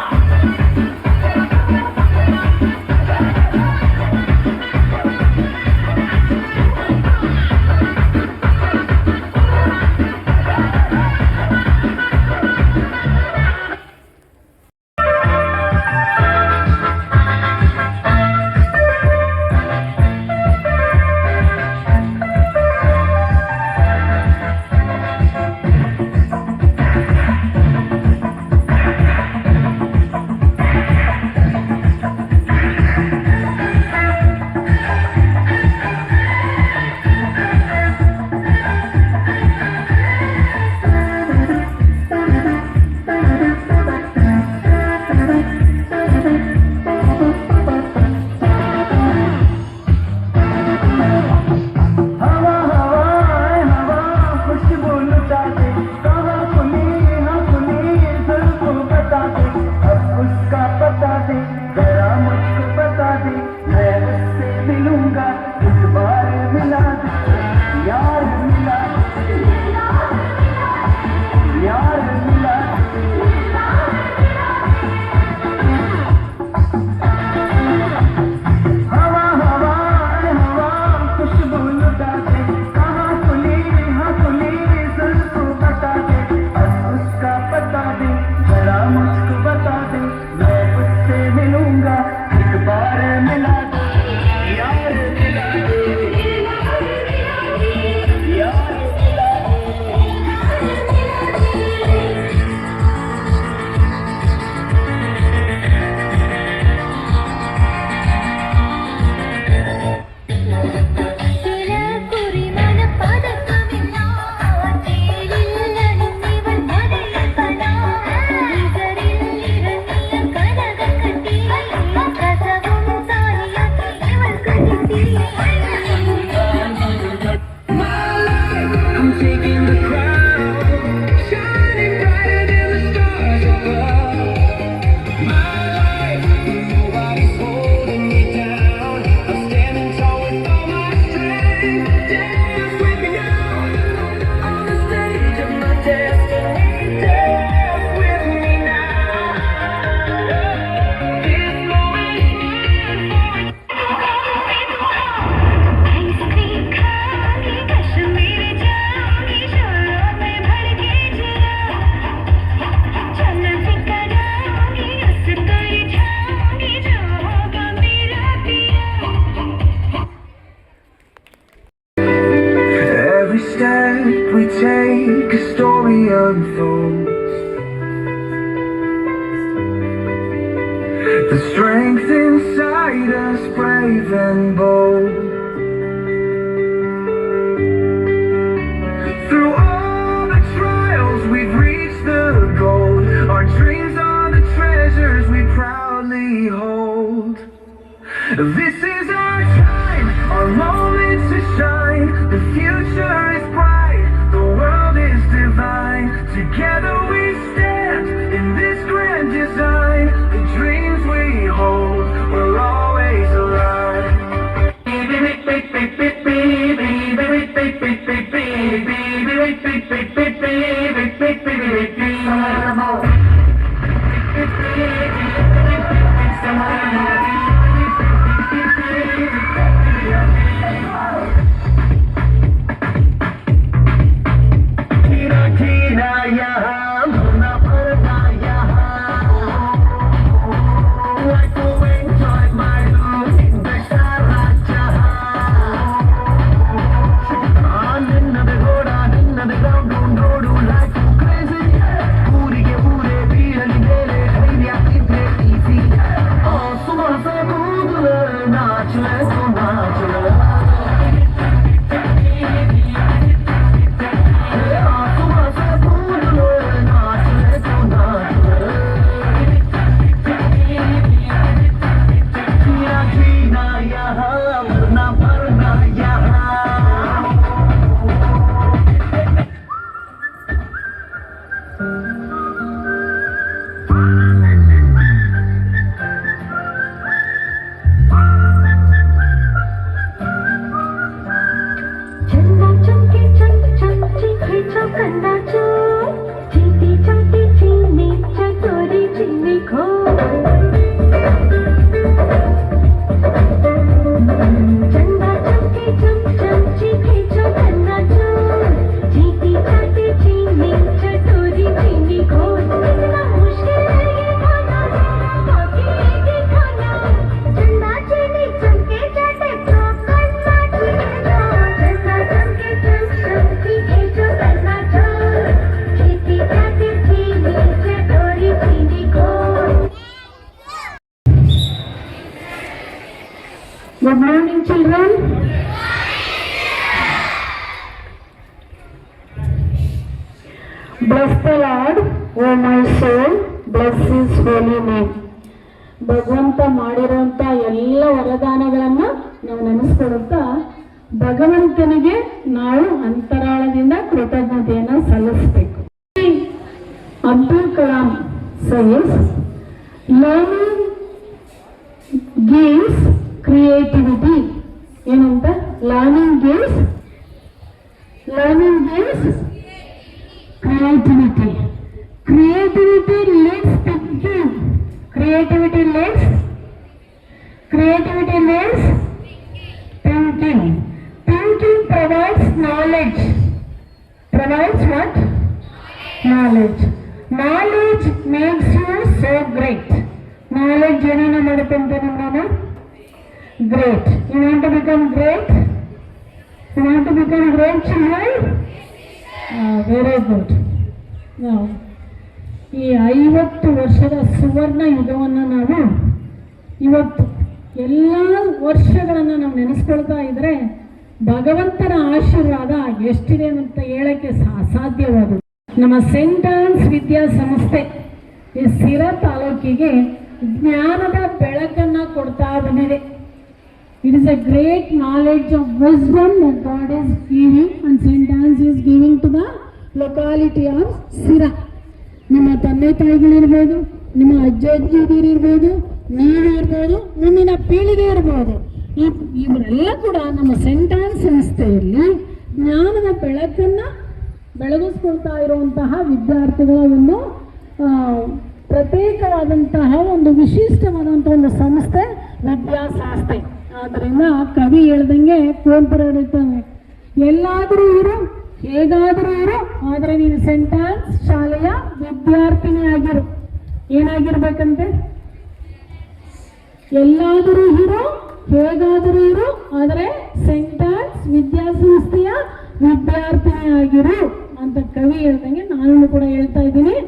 The strength inside us, brave and bold. Through all the trials, we've reached the goal. Our dreams are the treasures we proudly hold. This is our time, our moment to shine. The future is bright, the world is divine. Together we stand in this grand design. The dreams we hold will always alive. Good morning, children. Bless the Lord, O my soul, bless His holy name. ಭಗವಂತ ಮಾಡಿರುವಂಥ ಎಲ್ಲ ವರದಾನಗಳನ್ನ ನಾವು ನೆನೆಸ್ಕೊಡುತ್ತಾ ಭಗವಂತನಿಗೆ ನಾವು ಅಂತರಾಳದಿಂದ ಕೃತಜ್ಞತೆಯನ್ನು ಸಲ್ಲಿಸಬೇಕು. Abdul Kalam says, learning gives creativity. ಏನಂತ? Learning gives Learning gives creativity. Creativity leads thinking. Creativity leads thinking. Thinking provides knowledge. Provides what? Knowledge. Knowledge makes you so great. Knowledge ಏನನ್ನ ಮಾಡುತ್ತೆ ಅಂತ ನಿಮ್ಮನ್ನ great. You want to become great? You want to become great children? Very good. Now, ಈ 50 ವರ್ಷದ ಸುವರ್ಣ ಯುಗವನ್ನು ನಾವು ಇವತ್ತು ಎಲ್ಲ ವರ್ಷಗಳನ್ನು ನಾವು ನೆನೆಸ್ಕೊಳ್ತಾ ಇದ್ರೆ ಭಗವಂತನ ಆಶೀರ್ವಾದ ಎಷ್ಟಿದೆ ಅಂತ ಹೇಳಕ್ಕೆ ಅಸಾಧ್ಯವಾದದ್ದು. ನಮ್ಮ ಸೆಂಟ್ ಆನ್ಸ್ ವಿದ್ಯಾಸಂಸ್ಥೆ ಈ ಸಿರಾ ತಾಲೂಕಿಗೆ ಜ್ಞಾನದ ಬೆಳಕನ್ನು ಕೊಡ್ತಾ ಬಂದಿದೆ. It is a great knowledge of wisdom that God is giving and St. Anne's is giving to the locality of Sira. ನಿಮ್ಮ ತಂದೆ ತಾಯಿಗಳಿರ್ಬೋದು, ನಿಮ್ಮ ಅಜ್ಜ ಅಜ್ಜಿದಿರಿರ್ಬೋದು, ನೀವಿರ್ಬೋದು, ಮುಂದಿನ ಪೀಳಿಗೆ ಇರ್ಬೋದು, ಇವರೆಲ್ಲ ಕೂಡ ನಮ್ಮ ಸೆಂಟ್ ಆನ್ಸ್ ಸಂಸ್ಥೆಯಲ್ಲಿ ಜ್ಞಾನದ ಬೆಳಕನ್ನು ಬೆಳಗಿಸ್ಕೊಳ್ತಾ ಇರುವಂತಹ ವಿದ್ಯಾರ್ಥಿಗಳ ಒಂದು ಪ್ರತ್ಯೇಕವಾದಂತಹ ಒಂದು ವಿಶಿಷ್ಟವಾದಂತಹ ಒಂದು ಸಂಸ್ಥೆ ವಿದ್ಯಾಸಂಸ್ಥೆ. ಆದ್ದರಿಂದ ಕವಿ ಹೇಳ್ದಂಗೆ ಕುವೆಂಪು ಹೇಳ್ತಾನೆ, ಎಲ್ಲಾದರೂ ಇರು ಹೇಗಾದರೂ ಇರು, ಆದರೆ ನೀನು ಸೆಂಟ್ ಆನ್ಸ್ ಶಾಲೆಯ ವಿದ್ಯಾರ್ಥಿನಿ ಆಗಿರು. ಏನಾಗಿರ್ಬೇಕಂತೆ? ಎಲ್ಲಾದರೂ ಇರು ಹೇಗಾದರೂ ಇರು, ಆದರೆ ಸೆಂಟ್ ಆನ್ಸ್ ವಿದ್ಯಾಸಂಸ್ಥೆಯ ವಿದ್ಯಾರ್ಥಿನಿ ಆಗಿರು ಅಂತ ಕವಿ ಹೇಳ್ದಂಗೆ ನಾನು ಕೂಡ ಹೇಳ್ತಾ ಇದ್ದೀನಿ.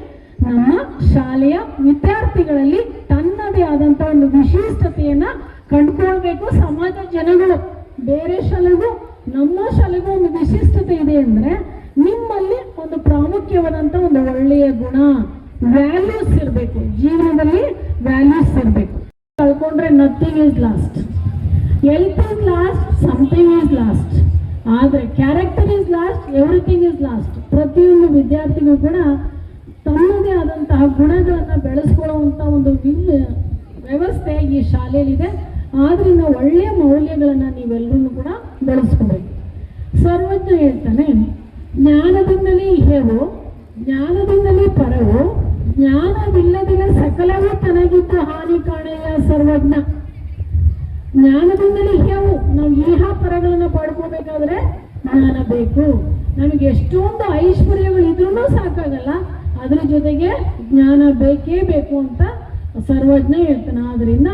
ನಮ್ಮ ಶಾಲೆಯ ವಿದ್ಯಾರ್ಥಿಗಳಲ್ಲಿ ತನ್ನದೇ ಆದಂಥ ಒಂದು ವಿಶಿಷ್ಟತೆಯನ್ನ ಕಂಡುಕೊಳ್ಬೇಕು ಸಮಾಜ ಜನಗಳು. ಬೇರೆ ಶಾಲೆಗೂ ನಮ್ಮ ಶಾಲೆಗೂ ಒಂದು ವಿಶಿಷ್ಟತೆ ಇದೆ ಅಂದರೆ ನಿಮ್ಮಲ್ಲಿ ಒಂದು ಪ್ರಾಮುಖ್ಯವಾದಂಥ ಒಂದು ಒಳ್ಳೆಯ ಗುಣ, ವ್ಯಾಲ್ಯೂಸ್ ಇರಬೇಕು. ಜೀವನದಲ್ಲಿ ವ್ಯಾಲ್ಯೂಸ್ ಇರಬೇಕು. ಕಳ್ಕೊಂಡ್ರೆ nothing is lost, health is lost, something is lost, ಆದರೆ character is lost, everything is lost. ಪ್ರತಿಯೊಂದು ವಿದ್ಯಾರ್ಥಿಗೂ ಕೂಡ ತನ್ನದೇ ಆದಂತಹ ಗುಣಗಳನ್ನು ಬೆಳೆಸ್ಕೊಳ್ಳುವಂಥ ಒಂದು ವ್ಯವಸ್ಥೆ ಈ ಶಾಲೆಯಲ್ಲಿದೆ. ಆದ್ರಿಂದ ಒಳ್ಳೆಯ ಮೌಲ್ಯಗಳನ್ನು ನೀವೆಲ್ಲರೂ ಕೂಡ ಬೆಳೆಸ್ಕೋಬೇಕು. ಸರ್ವಜ್ಞ ಹೇಳ್ತಾನೆ, ಜ್ಞಾನದಿಂದಲೇ ಇಹೆವು, ಜ್ಞಾನದಿಂದಲೇ ಪರವು, ಜ್ಞಾನವಿಲ್ಲದಿಲ್ಲ ಸಕಲವೂ ತನಗಿದ್ದು ಹಾನಿ ಕಾಣೆಯ ಸರ್ವಜ್ಞ. ಜ್ಞಾನದಿಂದಲೇ ಇಹೆವು, ನಾವು ಇಹ ಪರಗಳನ್ನು ಪಡ್ಕೋಬೇಕಾದ್ರೆ ಜ್ಞಾನ ಬೇಕು. ನಮಗೆ ಎಷ್ಟೊಂದು ಐಶ್ವರ್ಯಗಳಿದ್ರೂ ಸಾಕಾಗಲ್ಲ, ಅದ್ರ ಜೊತೆಗೆ ಜ್ಞಾನ ಬೇಕೇ ಬೇಕು ಅಂತ ಸರ್ವಜ್ಞ ಹೇಳ್ತಾನೆ. ಆದ್ರಿಂದ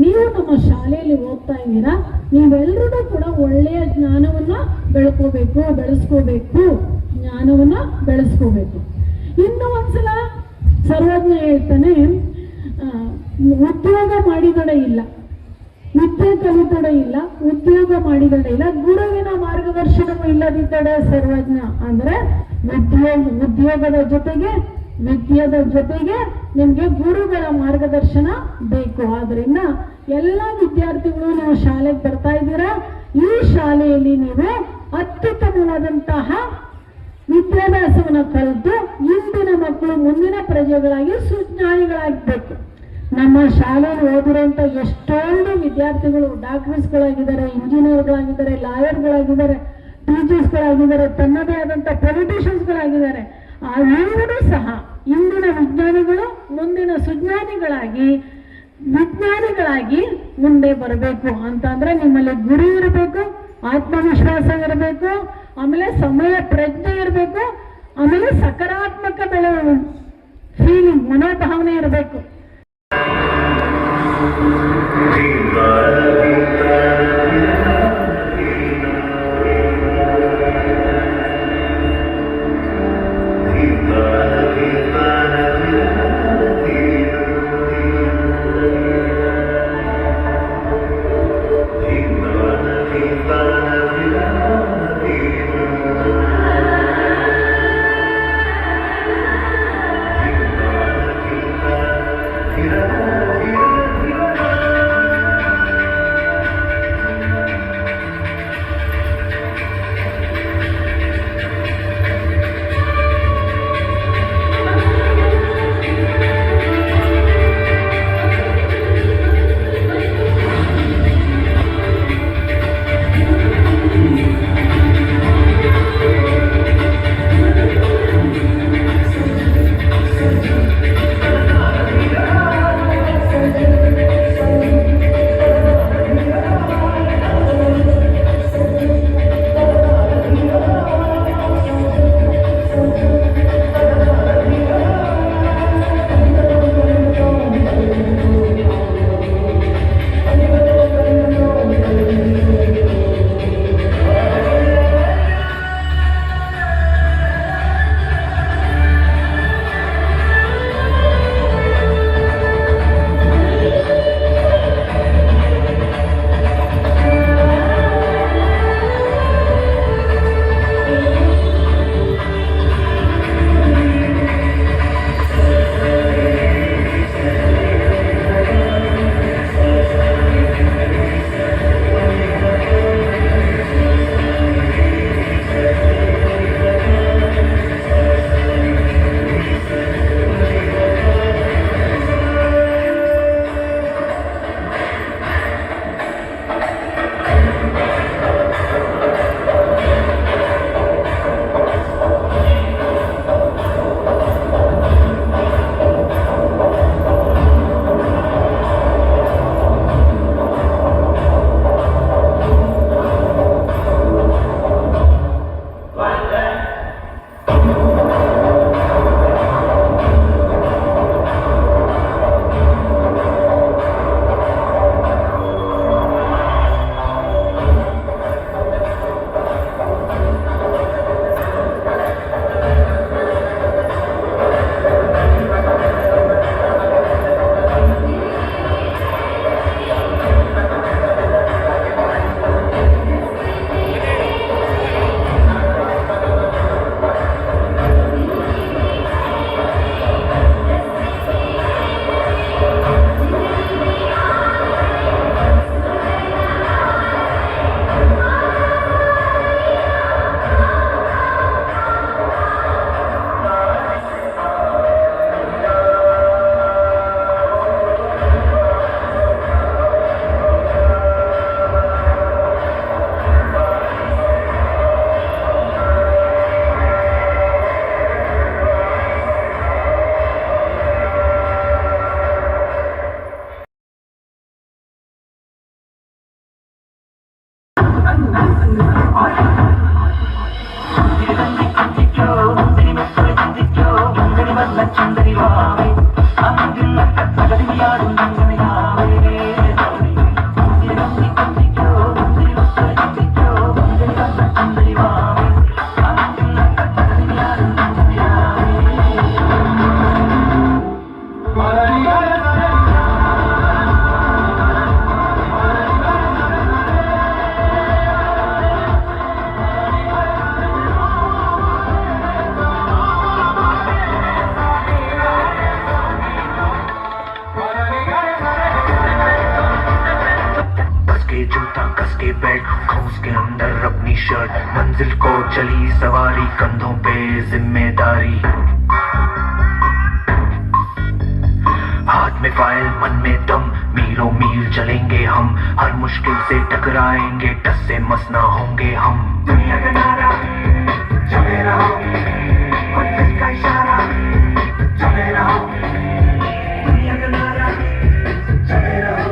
ನೀವು ನಮ್ಮ ಶಾಲೆಯಲ್ಲಿ ಓದ್ತಾ ಇದ್ದೀರಾ, ನೀವೆಲ್ಲರೂ ಕೂಡ ಒಳ್ಳೆಯ ಜ್ಞಾನವನ್ನ ಬೆಳೆಸ್ಕೋಬೇಕು. ಜ್ಞಾನವನ್ನ ಬೆಳೆಸ್ಕೋಬೇಕು. ಇನ್ನು ಒಂದ್ಸಲ ಸರ್ವಜ್ಞ ಹೇಳ್ತಾನೆ, ಉದ್ಯೋಗ ಮಾಡಿದೊಡೆ ಇಲ್ಲ, ವಿದ್ಯೆ ಕಲಿತೊಡೆ ಇಲ್ಲ, ಉದ್ಯೋಗ ಮಾಡಿದೊಡೆ ಇಲ್ಲ, ಗುರುವಿನ ಮಾರ್ಗದರ್ಶನವೂ ಇಲ್ಲದಿದ್ದಡೆ ಸರ್ವಜ್ಞ. ಅಂದ್ರೆ ಉದ್ಯೋಗದ ಜೊತೆಗೆ ವಿದ್ಯೆದ ಜೊತೆಗೆ ನಿಮಗೆ ಗುರುಗಳ ಮಾರ್ಗದರ್ಶನ ಬೇಕು. ಆದ್ರಿಂದ ಎಲ್ಲ ವಿದ್ಯಾರ್ಥಿಗಳು ನೀವು ಶಾಲೆಗೆ ಬರ್ತಾ ಇದ್ದೀರಾ. ಈ ಶಾಲೆಯಲ್ಲಿ ನೀವು ಅತ್ಯುತ್ತಮವಾದಂತಹ ವಿದ್ಯಾಭ್ಯಾಸವನ್ನು ಕಲಿತು ಇಂದಿನ ಮಕ್ಕಳು ಮುಂದಿನ ಪ್ರಜೆಗಳಾಗಿ ಸುಜ್ಞಾನಿಗಳಾಗಬೇಕು. ನಮ್ಮ ಶಾಲೆಯಲ್ಲಿ ಓದಿರುವಂಥ ಎಷ್ಟೊಂದು ವಿದ್ಯಾರ್ಥಿಗಳು ಡಾಕ್ಟರ್ಸ್ಗಳಾಗಿದ್ದಾರೆ, ಇಂಜಿನಿಯರ್ಗಳಾಗಿದ್ದಾರೆ, ಲಾಯರ್ಗಳಾಗಿದ್ದಾರೆ, ಟೀಚರ್ಸ್ಗಳಾಗಿದ್ದಾರೆ, ತನ್ನದೇ ಆದಂಥ ಪೊಲಿಟಿಷಿಯನ್ಸ್ಗಳಾಗಿದ್ದಾರೆ. ಅವರು ಸಹ ಇಂದಿನ ವಿಜ್ಞಾನಿಗಳು ಮುಂದಿನ ಸುಜ್ಞಾನಿಗಳಾಗಿ ವಿಜ್ಞಾನಿಗಳಾಗಿ ಮುಂದೆ ಬರಬೇಕು ಅಂತಂದ್ರೆ ನಿಮ್ಮಲ್ಲಿ ಗುರಿ ಇರಬೇಕು, ಆತ್ಮವಿಶ್ವಾಸ ಇರಬೇಕು, ಆಮೇಲೆ ಸಮಯ ಪ್ರಜ್ಞೆ ಇರಬೇಕು, ಆಮೇಲೆ ಸಕಾರಾತ್ಮಕ ಫೀಲಿಂಗ್ ಮನೋಭಾವನೆ ಇರಬೇಕು. चली सवारी कंधों पे जिम्मेदारी, हाथ में फाइल मन में दम, मीलों मील चलेंगे हम, हर मुश्किल से टकराएंगे, टस से मस ना होंगे हम। दुनिया का नारा चले रहो, मंजिल का इशारा चले रहो, दुनिया का नारा चले रहो।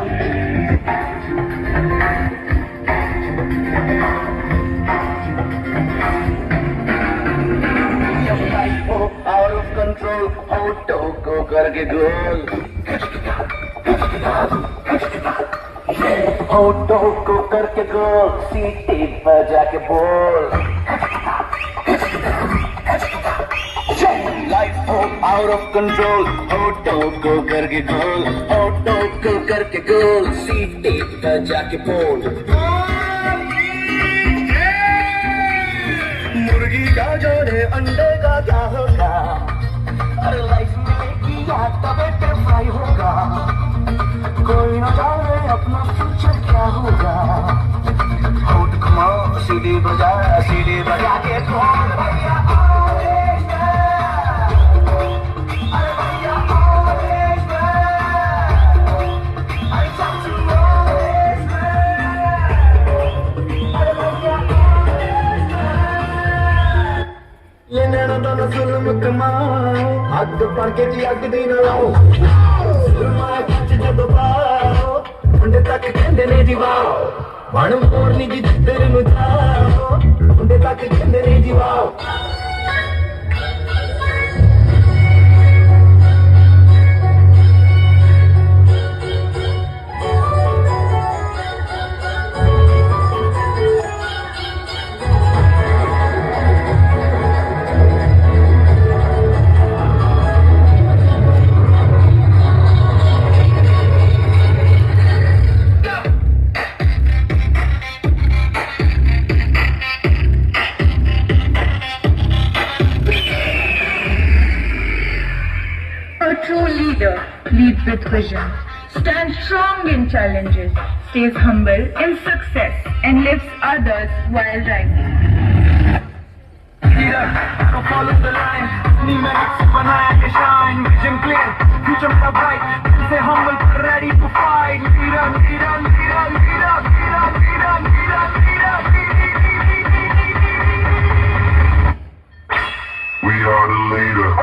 आउट ऑफ कंट्रोल, ऑटो को करके गोल, ऑटो को करके गोल, सीटी बजा के बोल। लाइफ हो आउट ऑफ कंट्रोल, ऑटो को करके गोल, ऑटो को करके गोल, सीटी बजा के बोल। मुर्गी का जोड़े अंडे का क्या होगा, हर लाइफ में किया तब फ्राई होगा, कोई न जाने अपना फ्यूचर क्या होगा। होट घुमाओ सीढ़ी बजा के बोल भैया ऑरेंज मैन, अरे भैया ऑरेंज मैन, अरे चाचू ऑरेंज मैन, अरे भैया ऑरेंज मैन। ये नैना दोनों जुल्म कमाओ, हद पर के जी अग दी न लाओ, जुल्म किच जब पाओ, मुंडे तक कहंदे ने जीवाओ, वण मोरनी दी जिद्दर नु जाओ, मुंडे तक कहंदे ने जीवाओ। A true leader leads with vision, stands strong in challenges, stays humble in success, and lifts others while rising. Leader, so follow the line, numerics बनाया के shine, vision clear, future का bright, stay humble, ready to fight. Leader, leader, leader, leader, leader, leader, leader, leader, leader. We are the leader.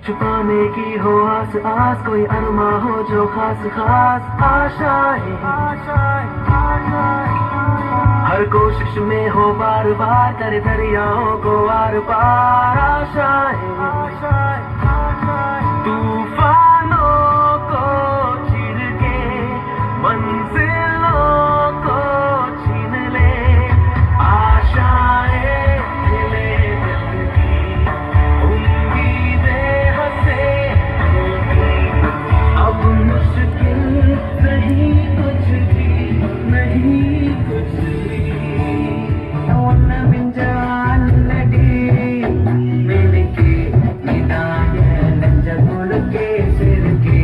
छुपाने की हो आस आस, कोई अरमा हो जो खास खास आशाएं, हर कोशिश में हो बार बार, करे दरियाओं को आर पार आशाएं, तूफानों को चीर के मंजिलों को छीन ले, आशाएं खिले दिल की, उम्मीदें हंसे अब मुश्किल नहीं कुछ भी, नहीं कुछ भी। ओन बिंजान लड़ी मिलके निदान नंजगुल के सिर के,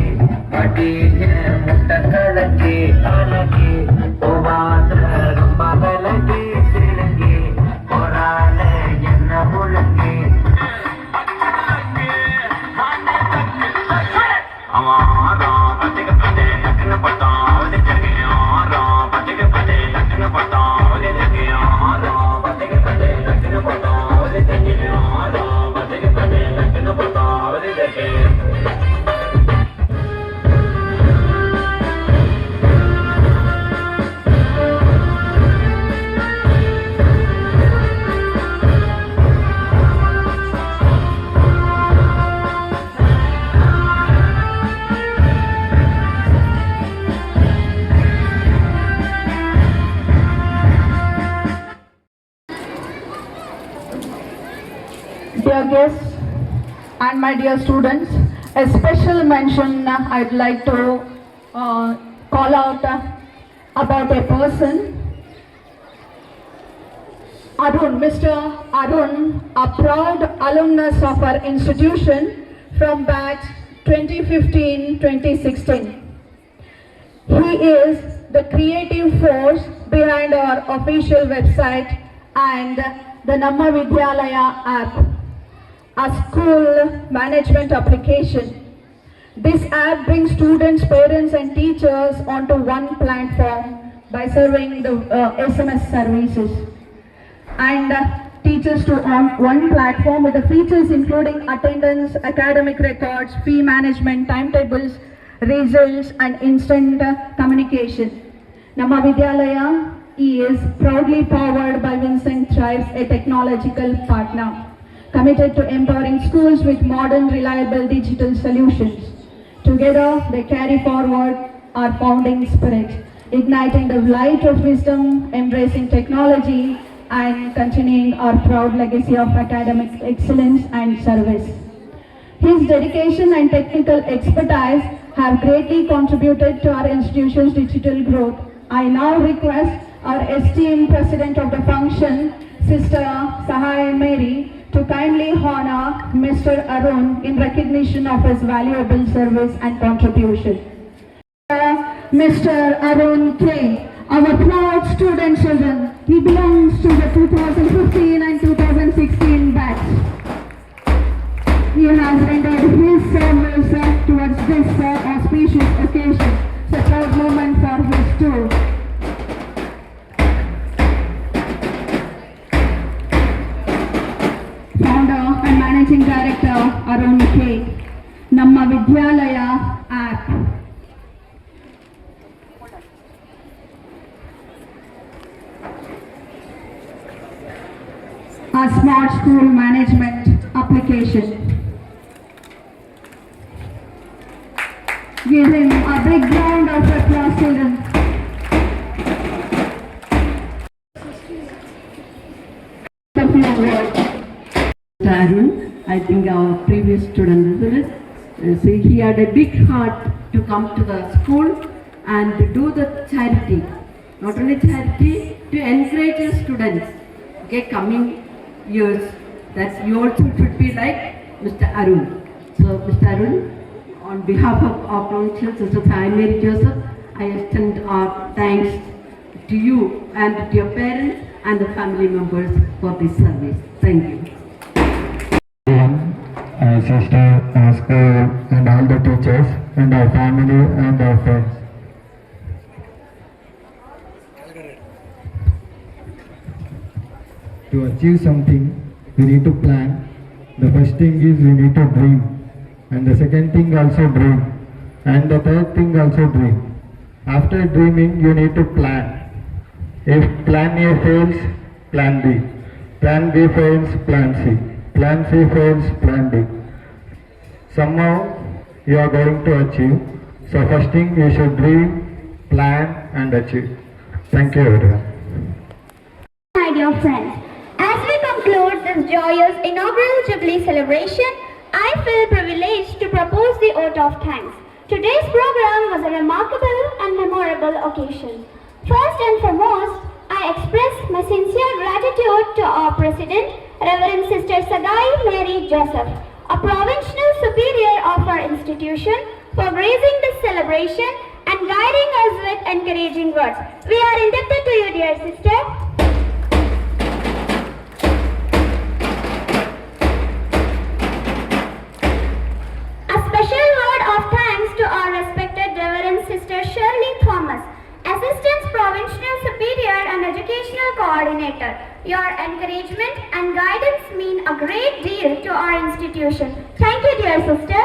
पटी है मुटकल के अलगे, ओ बादल बादल के सिर के, और आले जन्ना बुलके हमारा पतिक पते लखन पताव दे जगे आरा, पतिक पते लखन पताव दे जगे आरा, पतिक पते लखन पताव दे जगे आरा, पतिक पते लखन पताव दे जगे। Dear guests and my dear students, A special mention I'd like to call out about a person, Arun, Mr. Arun, a proud alumnus of our institution from batch 2015-2016. He is the creative force behind our official website and the Namma Vidyalaya app, a school management application. This app brings students, parents and teachers onto one platform by serving the SMS services and teachers to on one platform with the features including attendance, academic records, fee management, timetables, results and instant communication. Namma Vidyalaya is proudly powered by Vincent Thrives, a technological partner committed to empowering schools with modern, reliable digital solutions. Together, they carry forward our founding spirit, igniting the light of wisdom, embracing technology, and continuing our proud legacy of academic excellence and service. His dedication and technical expertise have greatly contributed to our institution's digital growth. I now request our esteemed President of the function, Sister Sahai Mary, to kindly honor Mr. Arun in recognition of his valuable service and contribution. Mr. Arun K, our proud student children, he belongs to the 2015 and 2016 batch. He has rendered his service towards this auspicious occasion. It's a proud moment for his too. Founder and Managing Director Arun K, Namma Vidyalaya app. A smart school management application. Give him a big round of applause, children. Arun, I think our previous student, isn't it? See, he had a big heart to come to the school and to do the charity. Not only charity, to encourage the students. Okay, coming years, that you also should be like Mr. Arun. So, Mr. Arun, on behalf of our council, Sister Sahai Mary Joseph, I extend our thanks to you and to your parents and the family members for this service. Thank you. Our sister, our school, and all the teachers, and our family, and our friends. To achieve something, we need to plan. The first thing is we need to dream. And the second thing also dream. And the third thing also dream. After dreaming, you need to plan. If plan A fails, plan B. Plan B fails, plan C. Plan C fails, plan D. Somehow you are going to achieve. So first thing you should dream, plan and achieve. Thank you everyone. My dear friends, as we conclude this joyous inaugural Jubilee celebration, I feel privileged to propose the vote of thanks. Today's program was a remarkable and memorable occasion. First and foremost, I express my sincere gratitude to our President, Reverend Sister Sahai Mary Joseph, a provincial superior of our institution, for gracing this celebration and guiding us with encouraging words. We are indebted to you, dear sister. A special word of thanks to our respected Reverend Sister Shirley Thomas, Assistant Provincial Superior and Educational Coordinator. Your encouragement and guidance mean a great deal to our institution. Thank you, dear sister.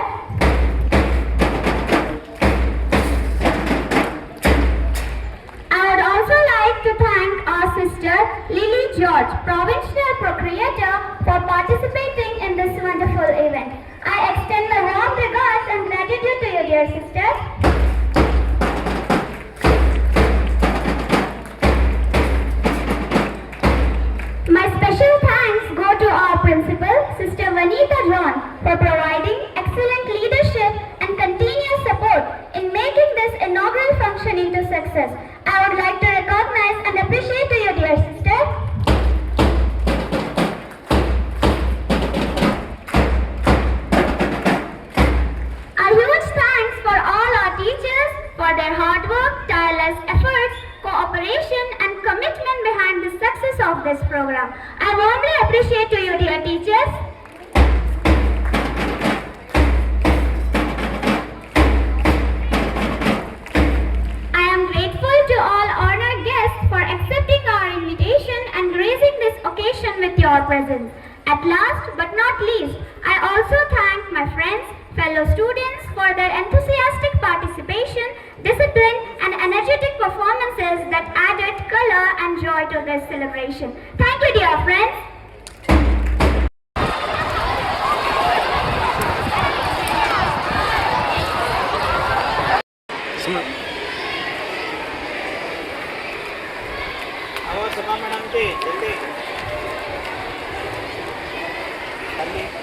I would also like to thank our sister Lily George, Provincial Procreator, for participating in this wonderful event. I extend my warm regards and gratitude to you, dear sister. My special thanks go to our principal, Sister Vanita John, for providing excellent leadership success. I would like to recognize and appreciate to you, dear sister. A huge thanks for all our teachers for their hard work, tireless efforts, cooperation and commitment behind the success of this program. I warmly appreciate to you, dear teachers. I am grateful to all honored guests for accepting our invitation and gracing this occasion with your presence. At last but not least, I also thank my friends, fellow students for their enthusiastic participation, discipline and energetic performances that added color and joy to this celebration. Thank you, dear friends. आवाज सभा madam की जल्दी जल्दी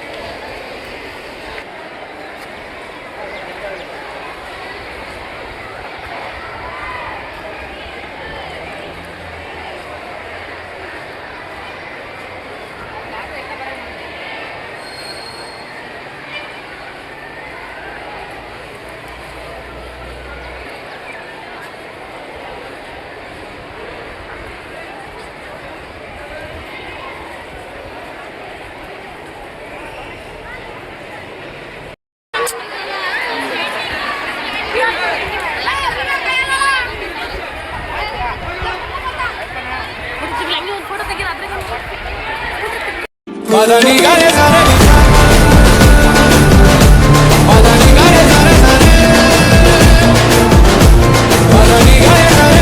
Madani gare sare Madani gare sare sare Madani gare sare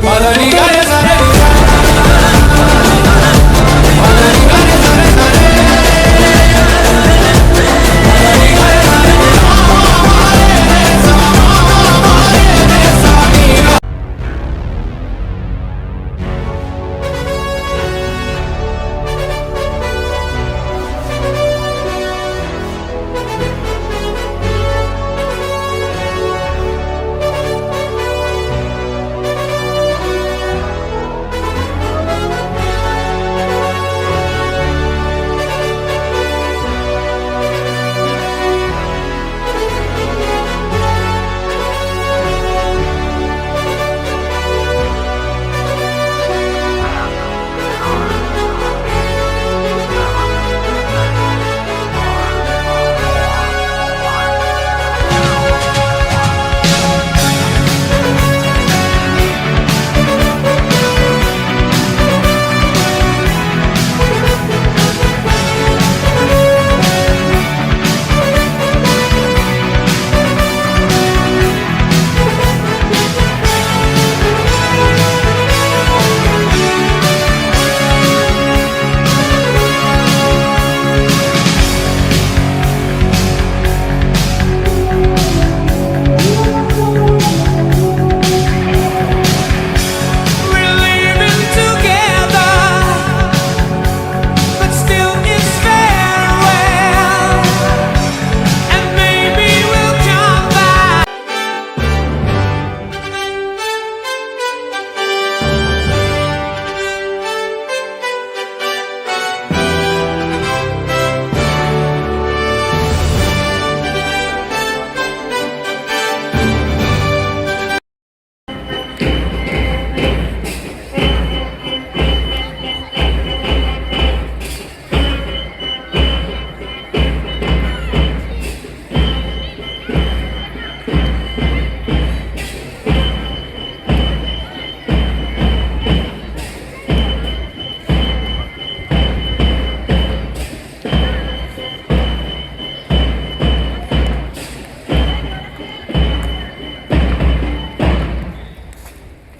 Madani gare sare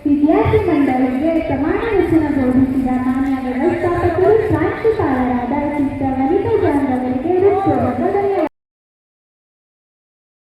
ವಿದ್ಯಾರ್ಥಿ ಮಂಡಳಿಗೆ ಪ್ರಮಾಣ ವಚನ ಬೋಧಿಸಿದ ಮಾನ್ಯ ವ್ಯವಸ್ಥಾಪಕ